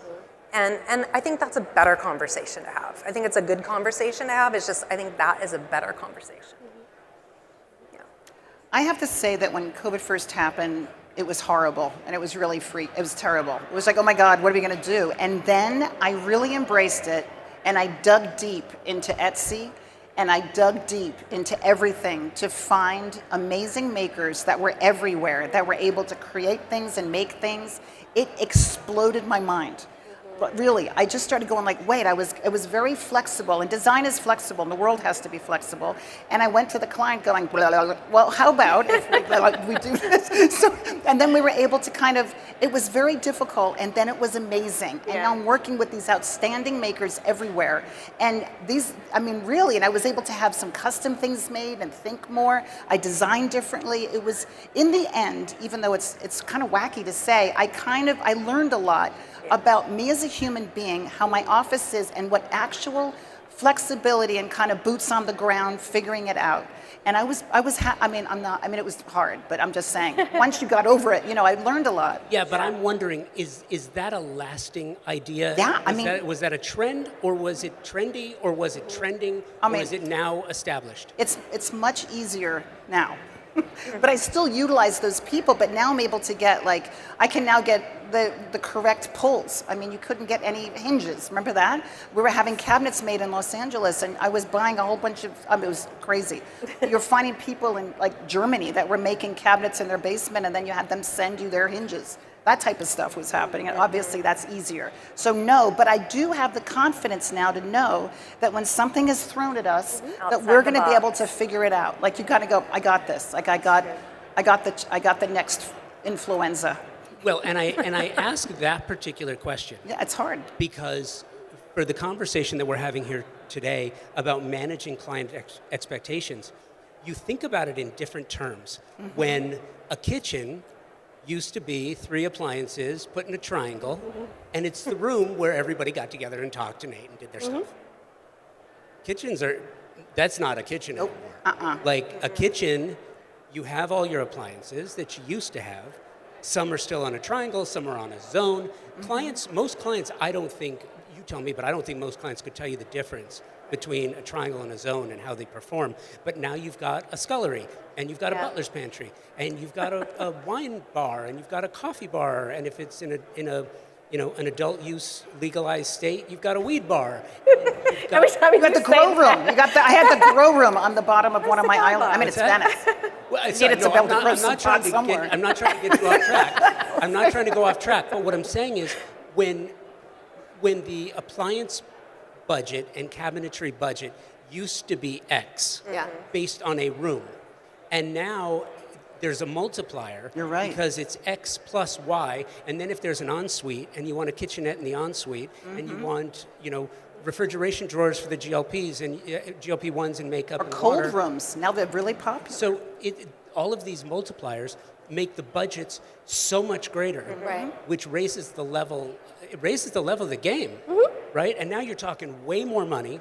S4: And I think that's a better conversation to have. I think it's a good conversation to have. It's just, I think that is a better conversation. Yeah.
S3: I have to say that when COVID first happened, it was horrible, and it was really it was terrible. It was like, oh my God, what are we gonna do? And then I really embraced it, and I dug deep into Etsy, and I dug deep into everything to find amazing makers that were everywhere, that were able to create things and make things. It exploded my mind. But really, I just started going like, wait, it was very flexible, and design is flexible, and the world has to be flexible. And I went to the client going, blah, blah, blah. Well, how about if we do this? And then we were able to it was very difficult, and then it was amazing. And now I'm working with these outstanding makers everywhere. And really, and I was able to have some custom things made and think more. I designed differently. It was, in the end, even though it's kind of wacky to say, I learned a lot about me as a human being, how my office is, and what actual flexibility and kind of boots on the ground, figuring it out. And it was hard, but I'm just saying, once you got over it, I learned a lot.
S1: Yeah, but I'm wondering, is that a lasting idea?
S3: Yeah,
S1: was that a trend, or was it trendy, or was it trending, or is it now established?
S3: It's much easier now. But I still utilize those people, but now I'm able to get, I can now get the correct pulls. You couldn't get any hinges. Remember that? We were having cabinets made in Los Angeles, and I was buying a whole bunch of, it was crazy. You're finding people in, Germany that were making cabinets in their basement, and then you had them send you their hinges. That type of stuff was happening, and obviously that's easier. So no, but I do have the confidence now to know that when something is thrown at us, that we're going to be able to figure it out. You got to go, I got this. I got the next influenza.
S1: Well, and I ask that particular question.
S3: Yeah, it's hard.
S1: Because for the conversation that we're having here today about managing client expectations, you think about it in different terms. When a kitchen used to be 3 appliances put in a triangle, and it's the room where everybody got together and talked and ate and did their stuff. Kitchens that's not a kitchen anymore. Like a kitchen, you have all your appliances that you used to have. Some are still on a triangle, some are on a zone. Most clients, I don't think, you tell me, but I don't think most clients could tell you the difference between a triangle and a zone and how they perform. But now you've got a scullery, and you've got a butler's pantry, and you've got a wine bar, and you've got a coffee bar, and if it's in an adult use legalized state, you've got a weed bar. You got
S3: the grow room. I had the grow room on the bottom of one of my islands. It's Venice.
S1: Well,
S3: I'm not trying to
S1: get you off track. I'm not trying to go off track. But what I'm saying is, when the appliance budget and cabinetry budget used to be X based on a room, and now there's a multiplier.
S3: You're right.
S1: Because it's X plus Y, and then if there's an ensuite and you want a kitchenette in the ensuite, and you want, refrigeration drawers for the GLPs and GLP-1s and makeup and
S3: cold
S1: water.
S3: rooms. Now they're really popular.
S1: So all of these multipliers make the budgets so much greater, which raises the level. It raises the level of the game, right? And now you're talking way more money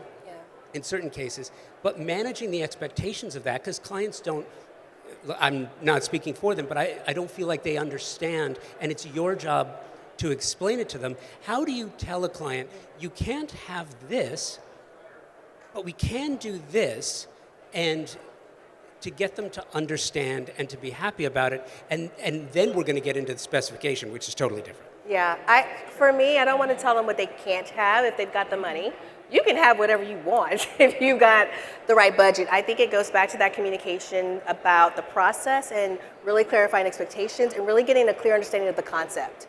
S1: in certain cases, but managing the expectations of that, because clients don't. I'm not speaking for them, but I don't feel like they understand, and it's your job to explain it to them. How do you tell a client, you can't have this, but we can do this, and to get them to understand and to be happy about it, and then we're going to get into the specification, which is totally different.
S5: Yeah, for me, I don't want to tell them what they can't have if they've got the money. You can have whatever you want if you've got the right budget. I think it goes back to that communication about the process and really clarifying expectations and really getting a clear understanding of the concept.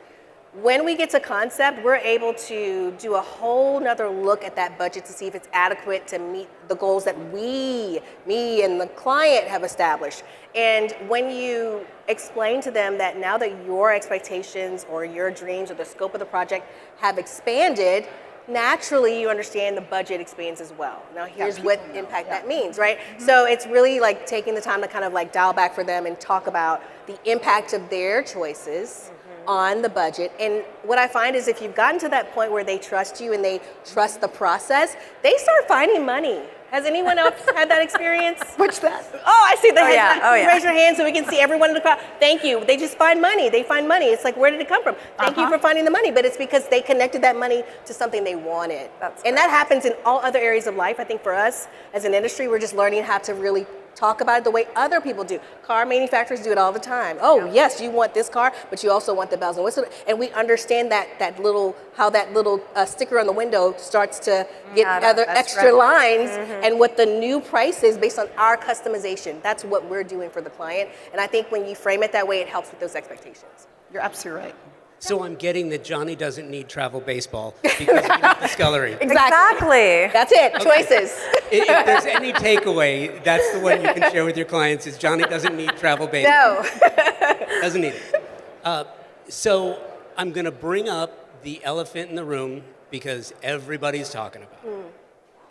S5: When we get to concept, we're able to do a whole nother look at that budget to see if it's adequate to meet the goals that me and the client have established. And when you explain to them that now that your expectations or your dreams or the scope of the project have expanded, naturally you understand the budget expands as well. Now here's what impact that means, right? So it's really like taking the time to kind of like dial back for them and talk about the impact of their choices on the budget. And what I find is if you've gotten to that point where they trust you and they trust the process, they start finding money. Has anyone else had that experience?
S3: What's that?
S5: Oh, I see the hands.
S4: yeah. Oh, yeah.
S5: Raise your hand so we can see everyone in the crowd. Thank you. They just find money. They find money. It's like, where did it come from? Thank you for finding the money. But it's because they connected that money to something they wanted. And that happens in all other areas of life. I think for us as an industry, we're just learning how to really talk about it the way other people do. Car manufacturers do it all the time. Oh, yes, you want this car, but you also want the bells and whistles. And we understand how that little sticker on the window starts to get other extra lines and what the new price is based on our customization. That's what we're doing for the client. And I think when you frame it that way, it helps with those expectations.
S3: You're absolutely right.
S1: So I'm getting that Johnny doesn't need travel baseball because we need the scullery.
S4: Exactly.
S5: That's it. Choices.
S1: If there's any takeaway, that's the one you can share with your clients is Johnny doesn't need travel baseball.
S5: No.
S1: Doesn't need it. So I'm going to bring up the elephant in the room because everybody's talking about it.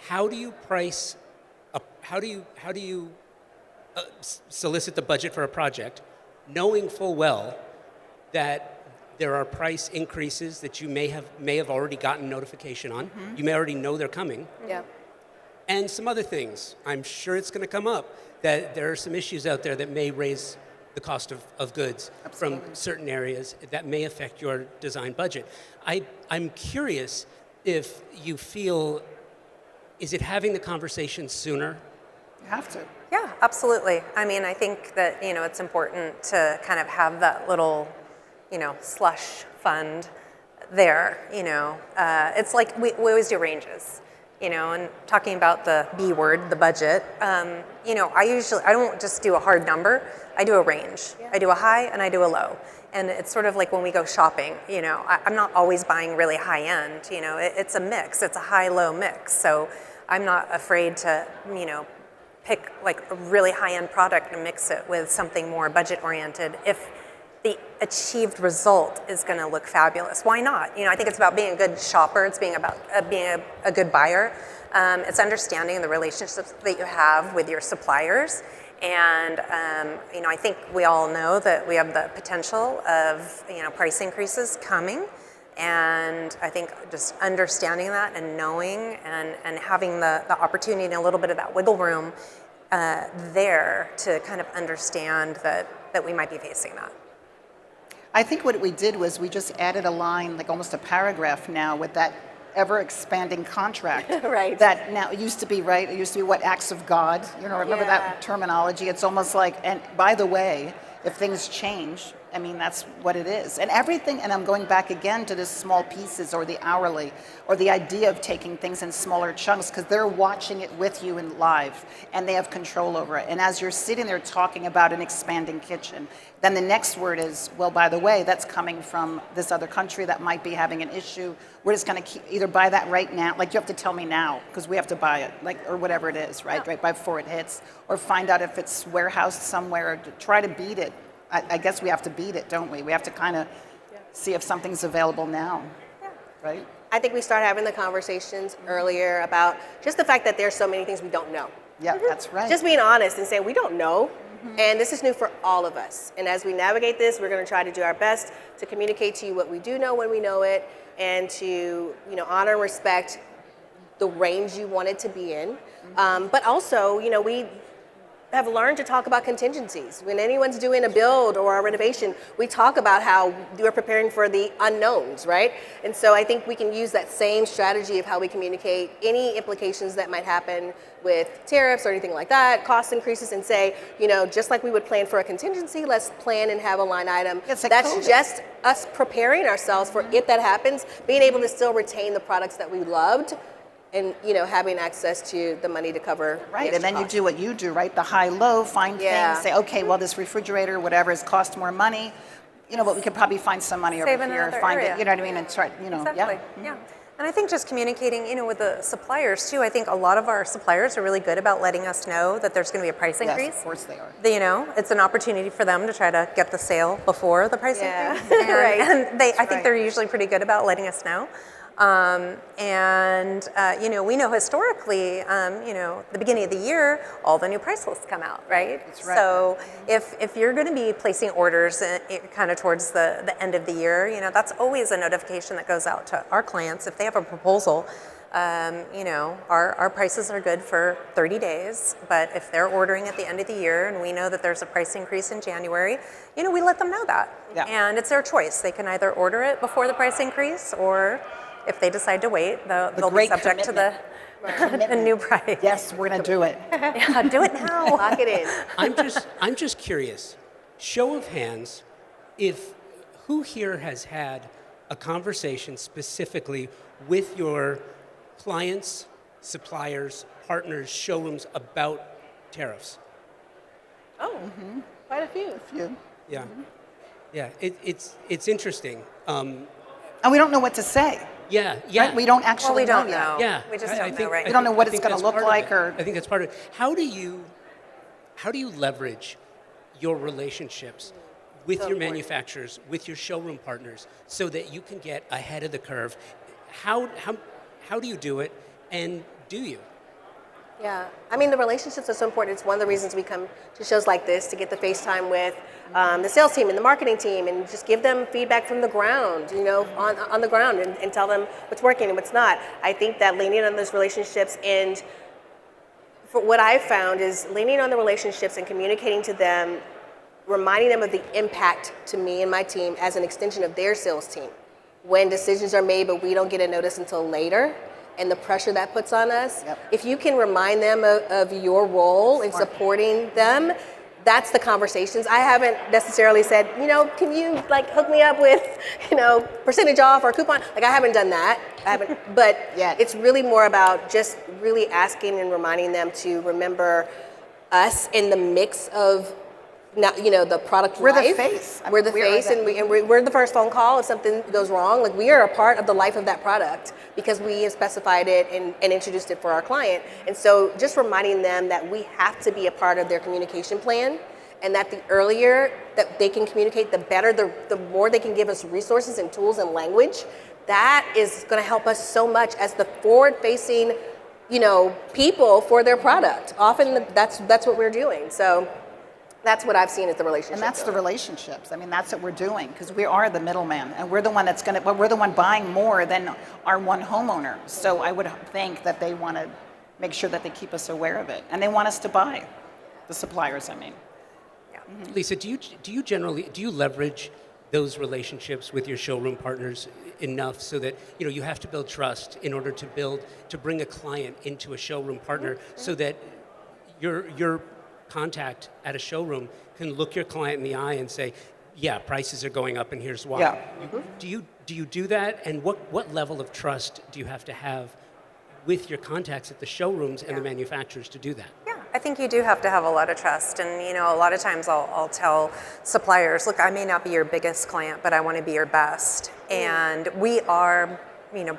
S1: How do you price, how do you solicit the budget for a project knowing full well that there are price increases that you may have already gotten notification on. You may already know they're coming.
S5: Yeah.
S1: And some other things. I'm sure it's going to come up that there are some issues out there that may raise the cost of goods from certain areas that may affect your design budget. I'm curious if you feel, is it having the conversation sooner?
S3: You have to.
S4: Yeah, absolutely. I mean, I think that, it's important to kind of have that little, slush fund there, It's like we always do ranges, and talking about the B word, the budget, I don't just do a hard number, I do a range. Yeah. I do a high and I do a low. And it's sort of like when we go shopping, I'm not always buying really high end, it's a mix, it's a high-low mix. So I'm not afraid to, pick like a really high-end product and mix it with something more budget-oriented if the achieved result is going to look fabulous. Why not? I think it's about being a good shopper. It's being about being a good buyer. It's understanding the relationships that you have with your suppliers. And, I think we all know that we have the potential of, price increases coming. And I think just understanding that and knowing and having the opportunity and a little bit of that wiggle room there to kind of understand that we might be facing that.
S3: I think what we did was we just added a line, like almost a paragraph now with that ever-expanding contract.
S5: Right.
S3: That now, it used to be, right, it used to be what, acts of God? Remember that terminology? It's almost like, and by the way, if things change, I mean, that's what it is. And everything, and I'm going back again to the small pieces or the hourly, or the idea of taking things in smaller chunks, because they're watching it with you in live, and they have control over it. And as you're sitting there talking about an expanding kitchen, then the next word is, well, by the way, that's coming from this other country that might be having an issue. We're just going to either buy that right now, like you have to tell me now, because we have to buy it, like, or whatever it is, right before it hits, or find out if it's warehoused somewhere, or to try to beat it. I guess we have to beat it, don't we? We have to kind of see if something's available now, right?
S5: I think we start having the conversations earlier about just the fact that there's so many things we don't know.
S3: Yeah, that's right.
S5: Just being honest and saying we don't know, and this is new for all of us. And as we navigate this, we're going to try to do our best to communicate to you what we do know when we know it, and to honor and respect the range you want it to be in. But also, we have learned to talk about contingencies. When anyone's doing a build or a renovation, we talk about how we're preparing for the unknowns, right? And so I think we can use that same strategy of how we communicate any implications that might happen with tariffs or anything like that, cost increases, and say, just like we would plan for a contingency, let's plan and have a line item.
S3: It's like
S5: that's
S3: COVID.
S5: just us preparing ourselves for if that happens, being able to still retain the products that we loved, and having access to the money to cover
S3: right. And then you do what you do, right? The high-low, find things, say, okay, well, this refrigerator, whatever, has cost more money. but we could probably find some money
S4: Save
S3: over
S4: in
S3: here,
S4: another
S3: find
S4: area.
S3: it, you know what I mean, and try,
S4: Exactly.
S3: yeah.
S4: Yeah. And I think just communicating, with the suppliers too. I think a lot of our suppliers are really good about letting us know that there's going to be a price increase.
S3: Yes, of course they are.
S4: It's an opportunity for them to try to get the sale before the price increase. And,
S5: Right.
S4: and I think they're usually pretty good about letting us know. We know historically, the beginning of the year, all the new price lists come out, right?
S3: That's right.
S4: So if you're going to be placing orders kind of towards the end of the year, that's always a notification that goes out to our clients. If they have a proposal, our prices are good for 30 days, but if they're ordering at the end of the year and we know that there's a price increase in January, we let them know that.
S3: Yeah.
S4: And it's their choice. They can either order it before the price increase, or if they decide to wait, they'll be subject to the new price.
S3: Yes, we're going to do it.
S4: Yeah, do it now.
S5: Lock it in.
S1: I'm just curious. Show of hands, who here has had a conversation specifically with your clients, suppliers, partners, showrooms about tariffs?
S5: Oh, quite a few.
S1: Yeah, yeah. It's interesting.
S3: And we don't know what to say.
S1: Yeah.
S3: Right? We don't actually
S4: we don't
S3: yet.
S4: know.
S1: Yeah,
S4: We just
S1: I
S4: don't know,
S1: think-
S4: right?
S3: We don't know what
S1: I
S3: it's
S1: think
S3: gonna
S1: that's
S3: look
S1: part of
S3: like,
S1: it.
S3: or-
S1: I think that's part of it. How do you leverage your relationships with your manufacturers, with your showroom partners, so that you can get ahead of the curve? How do you do it, and do you?
S5: Yeah, I mean, the relationships are so important. It's one of the reasons we come to shows like this, to get the FaceTime with the sales team and the marketing team, and just give them feedback from the ground, on the ground, and tell them what's working and what's not. I think that leaning on those relationships, and for what I've found is leaning on the relationships and communicating to them, reminding them of the impact to me and my team as an extension of their sales team. When decisions are made but we don't get a notice until later, and the pressure that puts on us.
S3: Yep.
S5: If you can remind them of your role in supporting them, that's the conversations. I haven't necessarily said, can you hook me up with, percentage off or coupon? I haven't done that. But
S3: Yet.
S5: It's really more about just really asking and reminding them to remember us in the mix of, the product
S3: We're the
S5: life.
S3: face.
S5: We're the
S3: We are
S5: face,
S3: the-
S5: and we're the first phone call if something goes wrong. We are a part of the life of that product because we have specified it and introduced it for our client. And so just reminding them that we have to be a part of their communication plan, and that the earlier that they can communicate, the better, the more they can give us resources and tools and language. That is going to help us so much as the forward-facing, people for their product. Often that's what we're doing. So that's what I've seen as the relationship.
S3: And that's the relationships. I mean, that's what we're doing, because we are the middleman, and we're the one we're the one buying more than our one homeowner. So I would think that they want to make sure that they keep us aware of it, and they want us to buy, the suppliers, I mean.
S1: Lisa, do you leverage those relationships with your showroom partners enough so that you have to build trust in order to bring a client into a showroom partner, so that your contact at a showroom can look your client in the eye and say, yeah, prices are going up and here's why.
S3: Yeah.
S1: Do you do that, and what level of trust do you have to have with your contacts at the showrooms and the manufacturers to do that?
S4: Yeah, I think you do have to have a lot of trust. And, a lot of times I'll tell suppliers, look, I may not be your biggest client, but I want to be your best. And we are,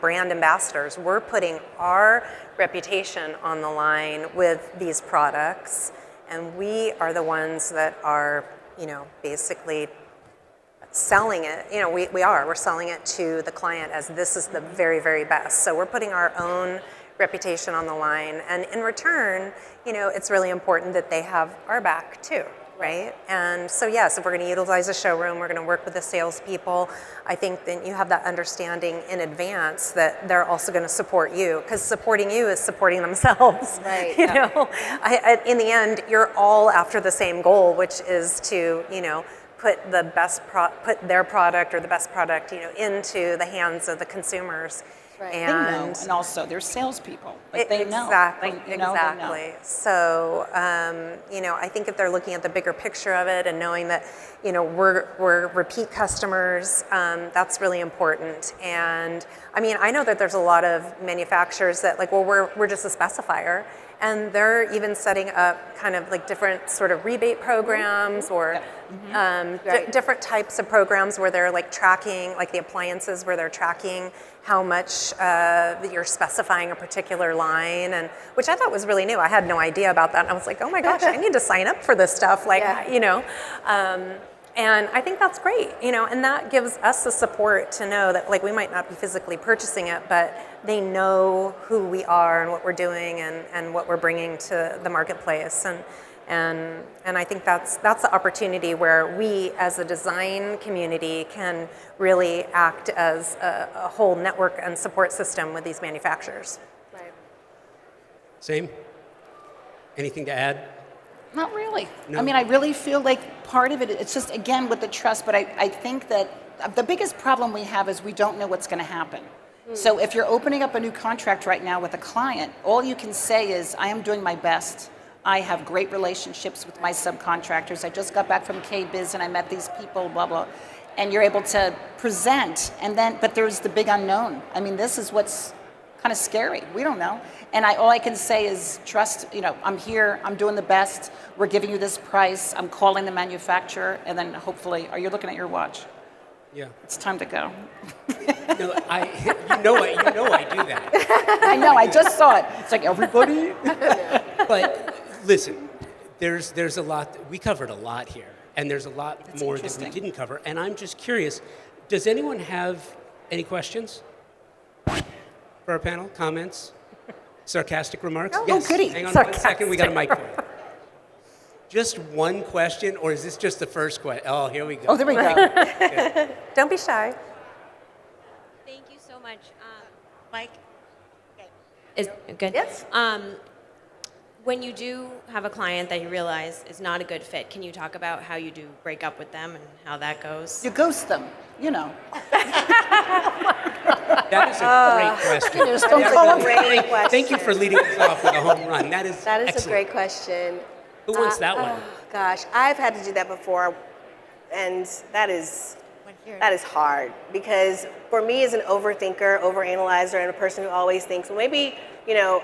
S4: brand ambassadors. We're putting our reputation on the line with these products. And we are the ones that are, basically selling it. We're selling it to the client as this is the very, very best. So we're putting our own reputation on the line. And in return, it's really important that they have our back too, right? And so yes, if we're going to utilize a showroom, we're going to work with the salespeople. I think that you have that understanding in advance that they're also going to support you, because supporting you is supporting themselves.
S5: Right.
S4: In the end, you're all after the same goal, which is to, put their product or the best product, into the hands of the consumers.
S5: Right.
S3: They know, and also they're salespeople. They know.
S4: Exactly.
S3: They know.
S4: So, I think if they're looking at the bigger picture of it and knowing that, we're repeat customers, that's really important. And I know that there's a lot of manufacturers that we're just a specifier, And they're even setting up kind of like different sort of rebate programs or different types of programs where they're like tracking, like the appliances where they're tracking how much you're specifying a particular line, and which I thought was really new. I had no idea about that. And I was like, oh my gosh, I need to sign up for this stuff. Like, you know, and I think that's great, you know, and that gives us the support to know that like we might not be physically purchasing it, but they know who we are and what we're doing and what we're bringing to the marketplace. And I think that's the opportunity where we as a design community can really act as a whole network and support system with these manufacturers.
S5: Right.
S1: Same? Anything to add?
S3: Not really.
S1: No.
S3: I mean, I really feel like part of it, it's just, again, with the trust, but I think that the biggest problem we have is we don't know what's going to happen. So if you're opening up a new contract right now with a client, all you can say is, I am doing my best. I have great relationships with my subcontractors. I just got back from KBIS and I met these people, blah, blah. And you're able to present, and then, but there's the big unknown. I mean, this is what's kind of scary. We don't know. And all I can say is trust, you know, I'm here, I'm doing the best, we're giving you this price, I'm calling the manufacturer, and then hopefully, are you looking at your watch?
S1: Yeah.
S3: It's time to go.
S1: No, you know I do that.
S3: I know, I just saw it. It's like, everybody?
S1: But listen, there's a lot, we covered a lot here, and there's a lot more that we didn't cover, and I'm just curious, does anyone have any questions for our panel? Comments? Sarcastic remarks?
S3: Oh, goody.
S1: Hang on 1 second, we got a mic for you. Just one question, or is this just the first question? Oh, here we go.
S3: Oh, there we go.
S1: Okay.
S4: Don't be shy.
S6: Thank you so much. Mike? Is good?
S5: Yes.
S6: When you do have a client that you realize is not a good fit, can you talk about how you do break up with them and how that goes?
S3: You ghost them, you know.
S1: That is a great question.
S3: You just don't call them.
S5: Great question.
S1: Thank you for leading us off with a home run. That is excellent.
S5: a great question.
S1: Who wants that one?
S5: Gosh, I've had to do that before, and that is hard because for me as an overthinker, overanalyzer, and a person who always thinks, well, maybe, you know,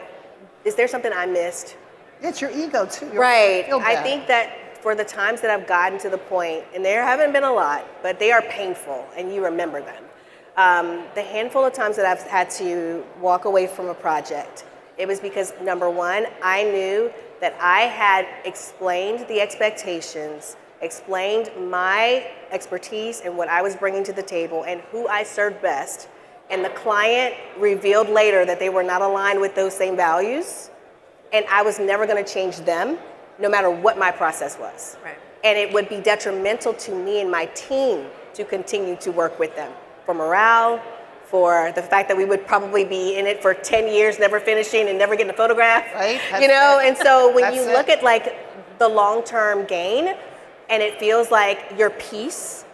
S5: is there something I missed?
S3: It's your ego, too.
S5: Right.
S3: Feel
S5: I
S3: bad.
S5: think that for the times that I've gotten to the point, and there haven't been a lot, but they are painful, and you remember them. The handful of times that I've had to walk away from a project, it was because, number one, I knew that I had explained the expectations, explained my expertise and what I was bringing to the table and who I served best, and the client revealed later that they were not aligned with those same values, and I was never going to change them, no matter what my process was.
S4: Right.
S5: And it would be detrimental to me and my team to continue to work with them for morale, for the fact that we would probably be in it for 10 years, never finishing and never getting a photograph.
S3: Right,
S5: You know,
S3: that's it.
S5: and so when
S3: That's
S5: you
S3: it.
S5: look at like the long-term gain, and it feels like your piece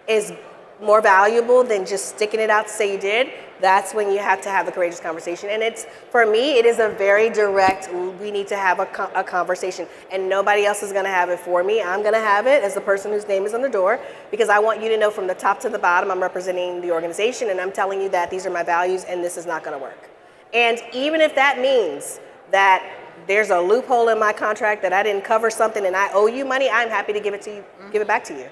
S5: is more valuable than just sticking it out to say you did, that's when you have to have the courageous conversation. And it's, for me, it is a very direct, we need to have a conversation, and nobody else is gonna have it for me. I'm gonna have it as the person whose name is on the door, because I want you to know from the top to the bottom, I'm representing the organization, and I'm telling you that these are my values, and this is not gonna work. And even if that means that there's a loophole in my contract that I didn't cover something and I owe you money, I'm happy to give it to you, give it back to you.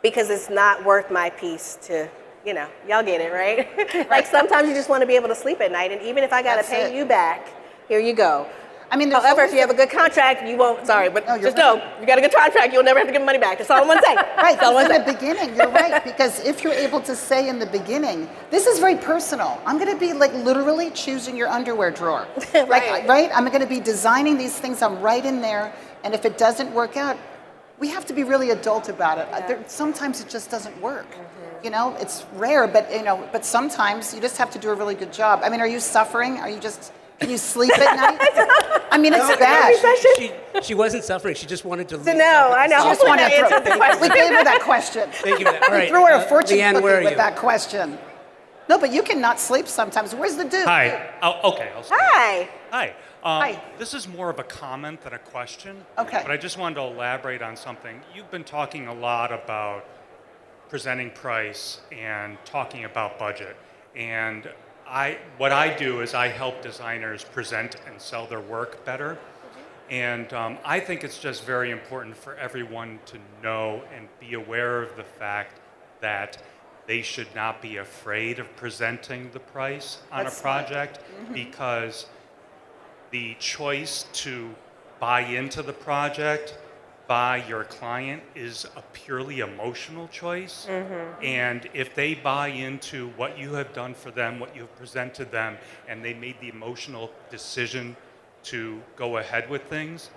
S5: Because it's not worth my piece to, you know, y'all get it, right? Like sometimes you just want to be able to sleep at night, and even if I got to
S3: That's
S5: pay
S3: it.
S5: you back, here you go.
S3: I mean, there's
S5: However,
S3: always
S5: if you have a good contract, you won't, sorry, but
S3: No, you're
S5: just know, you got a good contract, you'll never have to give money back. That's all I'm going to say.
S3: Right,
S5: That's all I'm
S3: because
S5: going
S3: in
S5: to
S3: the
S5: say.
S3: beginning, you're right, because if you're able to say in the beginning, this is very personal. I'm going to be like literally choosing your underwear drawer.
S5: Right.
S3: Like, right? I'm going to be designing these things. I'm right in there, and if it doesn't work out, we have to be really adult about it. Sometimes it just doesn't work. You know, it's rare, but you know, but sometimes you just have to do a really good job. I mean, are you suffering? Are you just? Can you sleep at night? I mean, it's bad.
S1: She wasn't suffering. She just wanted to leave.
S5: No, I know.
S3: She just
S5: Hopefully
S3: wanted
S5: that
S3: to
S5: answers the question.
S3: We gave her that question.
S1: Thank you for that. All
S3: We
S1: right.
S3: threw her a fortune
S1: Leanne, where are
S3: cookie with
S1: you?
S3: that question. No, but you cannot sleep sometimes. Where's the dude?
S7: Hi. Oh, okay. I'll start.
S5: Hi.
S7: Hi.
S3: Hi.
S7: This is more of a comment than a question.
S3: Okay.
S7: But I just wanted to elaborate on something. You've been talking a lot about presenting price and talking about budget. And what I do is I help designers present and sell their work better. And I think it's just very important for everyone to know and be aware of the fact that they should not be afraid of presenting the price on a project, because the choice to buy into the project by your client is a purely emotional choice. And if they buy into what you have done for them, what you've presented them, and they made the emotional decision to go ahead with things,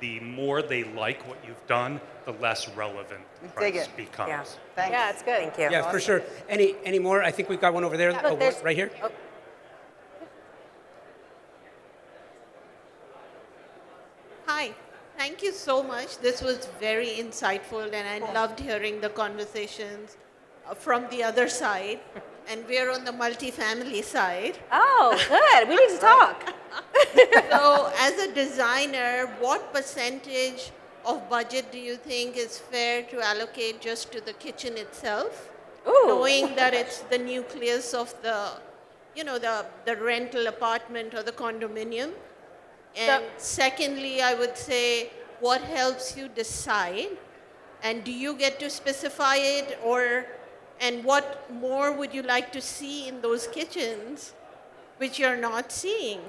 S7: the more they like what you've done, the less relevant the price becomes.
S4: Yeah.
S3: Thanks.
S5: Yeah, it's good.
S4: Thank you.
S1: Yeah, for sure. Any more? I think we've got one over there.
S5: look, there's-
S1: Right here.
S5: oh.
S8: Hi, thank you so much. This was very insightful, and I loved hearing the conversations from the other side. And we're on the multifamily side.
S5: Oh, good. We need to talk.
S8: So, as a designer, what percentage of budget do you think is fair to allocate just to the kitchen itself?
S5: Ooh.
S8: Knowing that it's the nucleus of the, the rental apartment or the condominium. And secondly, I would say, what helps you decide? And do you get to specify it, and what more would you like to see in those kitchens, which you're not seeing?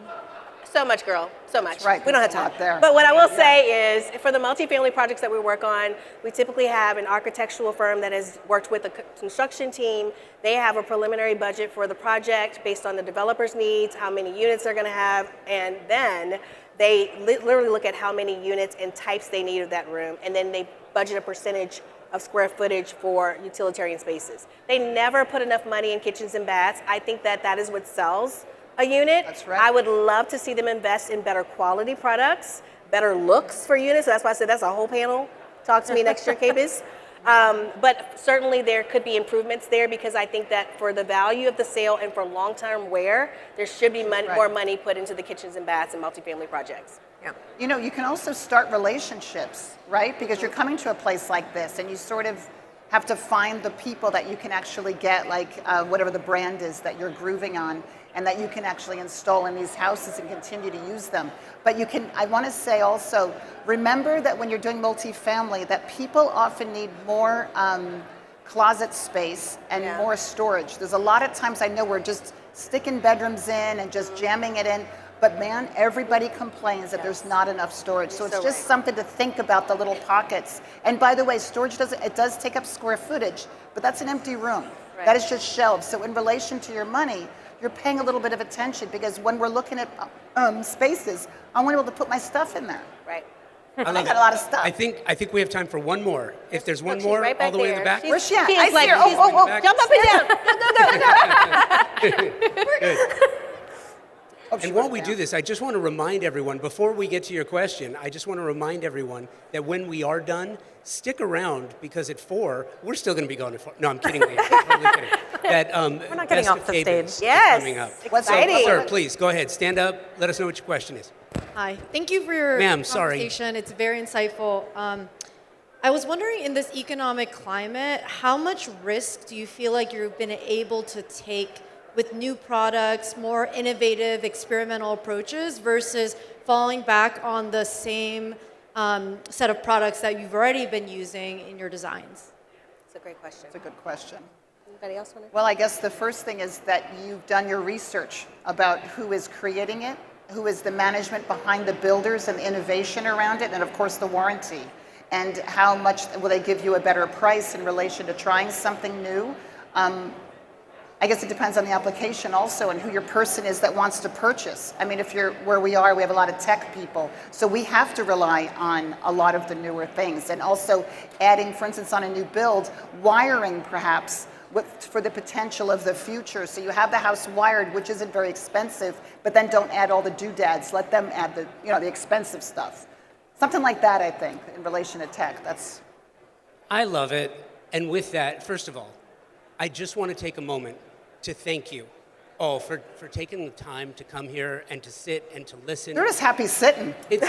S5: So much, girl. So much.
S3: right.
S5: We don't have
S3: There's a
S5: time.
S3: lot there.
S5: But what I will say is, for the multifamily projects that we work on, we typically have an architectural firm that has worked with the construction team. They have a preliminary budget for the project based on the developer's needs, how many units they're going to have, and then they literally look at how many units and types they need of that room, and then they budget a percentage of square footage for utilitarian spaces. They never put enough money in kitchens and baths. I think that that is what sells a unit.
S3: That's right.
S5: I would love to see them invest in better quality products, better looks for units. So that's why I said that's a whole panel. Talk to me next year, KBIS. But certainly there could be improvements there, because I think that for the value of the sale and for long-term wear, there should be more money put into the kitchens and baths and multifamily projects.
S4: Yeah.
S3: You can also start relationships, right? Because you're coming to a place like this, and you sort of have to find the people that you can actually get, like whatever the brand is that you're grooving on, and that you can actually install in these houses and continue to use them. But I want to say also, remember that when you're doing multifamily, that people often need more closet space and more storage. There's a lot of times I know we're just sticking bedrooms in and just jamming it in. But man, everybody complains that there's not enough storage. So it's just something to think about, the little pockets. And by the way, storage does take up square footage, but that's an empty room.
S5: Right.
S3: That is just shelves. So in relation to your money, you're paying a little bit of attention, because when we're looking at spaces, I want to be able to put my stuff in there.
S5: Right.
S1: I
S3: I
S1: love
S3: got
S1: it.
S3: a lot of stuff.
S1: I think we have time for one more. If there's one
S5: Look, she's
S1: more,
S5: right back
S1: all the way in the
S5: there.
S1: back.
S5: She's-
S3: Where's she at?
S5: She's
S3: I see
S5: like,
S3: her. Oh,
S1: back.
S5: jump up and down.
S1: Good.
S3: Oh, she
S1: And while
S3: went
S1: we
S3: down.
S1: do this, I just want to remind everyone, before we get to your question, I just want to remind everyone that when we are done, stick around, because at 4, we're still going to be going to 4. No, I'm kidding, Leah. I'm totally kidding. That,
S4: We're not getting
S1: Best
S4: off
S1: of
S4: the
S1: KBIS
S4: stage.
S1: is
S5: Yes.
S1: coming up.
S5: Exciting.
S1: Sir, please, go ahead. Stand up. Let us know what your question is.
S9: Hi. Thank you for your
S1: Ma'am, sorry.
S9: conversation. It's very insightful. I was wondering, in this economic climate, how much risk do you feel like you've been able to take with new products, more innovative, experimental approaches, versus falling back on the same set of products that you've already been using in your designs?
S5: That's a great question.
S3: That's a good question.
S5: Anybody else want to?
S3: Well, I guess the first thing is that you've done your research about who is creating it, who is the management behind the builders and the innovation around it, and of course the warranty. And how much will they give you a better price in relation to trying something new? I guess it depends on the application also, and who your person is that wants to purchase. I mean, if you're where we are, we have a lot of tech people, so we have to rely on a lot of the newer things. And also adding, for instance, on a new build, wiring perhaps for the potential of the future. So you have the house wired, which isn't very expensive, but then don't add all the doodads. Let them add the expensive stuff. Something like that, I think, in relation to tech.
S1: I love it. And with that, first of all, I just want to take a moment to thank you all for taking the time to come here and to sit and to listen.
S3: They're just happy sitting.
S1: It's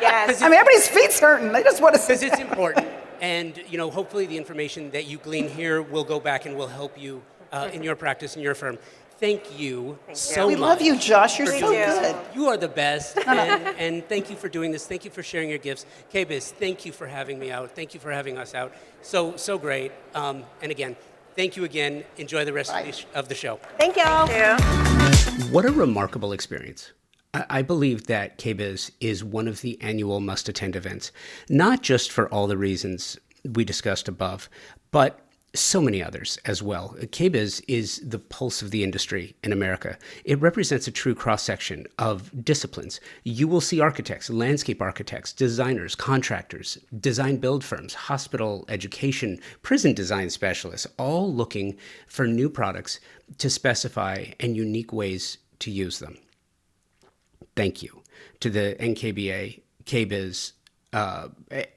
S5: Yes.
S3: I mean, everybody's feet's hurting. They just want to sit.
S1: because it's important. And hopefully the information that you glean here will go back and will help you in your practice, in your firm. Thank you so
S3: We
S1: much.
S3: love you, Josh. You're
S1: for
S3: so
S1: doing this.
S3: good.
S1: You are the best, and thank you for doing this. Thank you for sharing your gifts. KBIS, thank you for having me out. Thank you for having us out. So great. And again, thank you again. Enjoy the rest of the show.
S5: Thank y'all.
S1: What a remarkable experience. I believe that KBIS is one of the annual must-attend events, not just for all the reasons we discussed above, but so many others as well. KBIS is the pulse of the industry in America. It represents a true cross-section of disciplines. You will see architects, landscape architects, designers, contractors, design build firms, hospital, education, prison design specialists, all looking for new products to specify and unique ways to use them. Thank you to the NKBA, KBIS,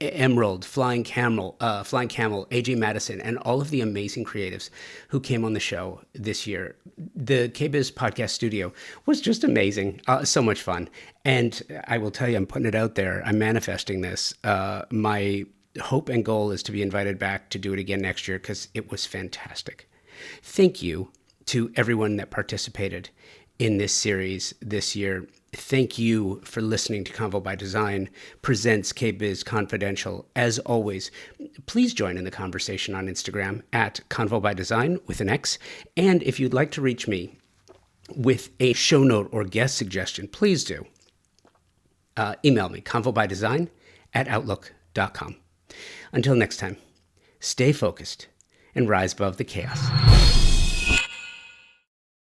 S1: Emerald, Flying Camel, AJ Madison, and all of the amazing creatives who came on the show this year. The KBIS podcast studio was just amazing, so much fun. And I will tell you, I'm putting it out there. I'm manifesting this. My hope and goal is to be invited back to do it again next year because it was fantastic. Thank you to everyone that participated in this series this year. Thank you for listening to Convo by Design presents KBIS Confidential. As always, please join in the conversation on Instagram at Convo by Design with an X. And if you'd like to reach me with a show note or guest suggestion, please do. Email me, convobydesign@outlook.com. Until next time, stay focused and rise above the chaos.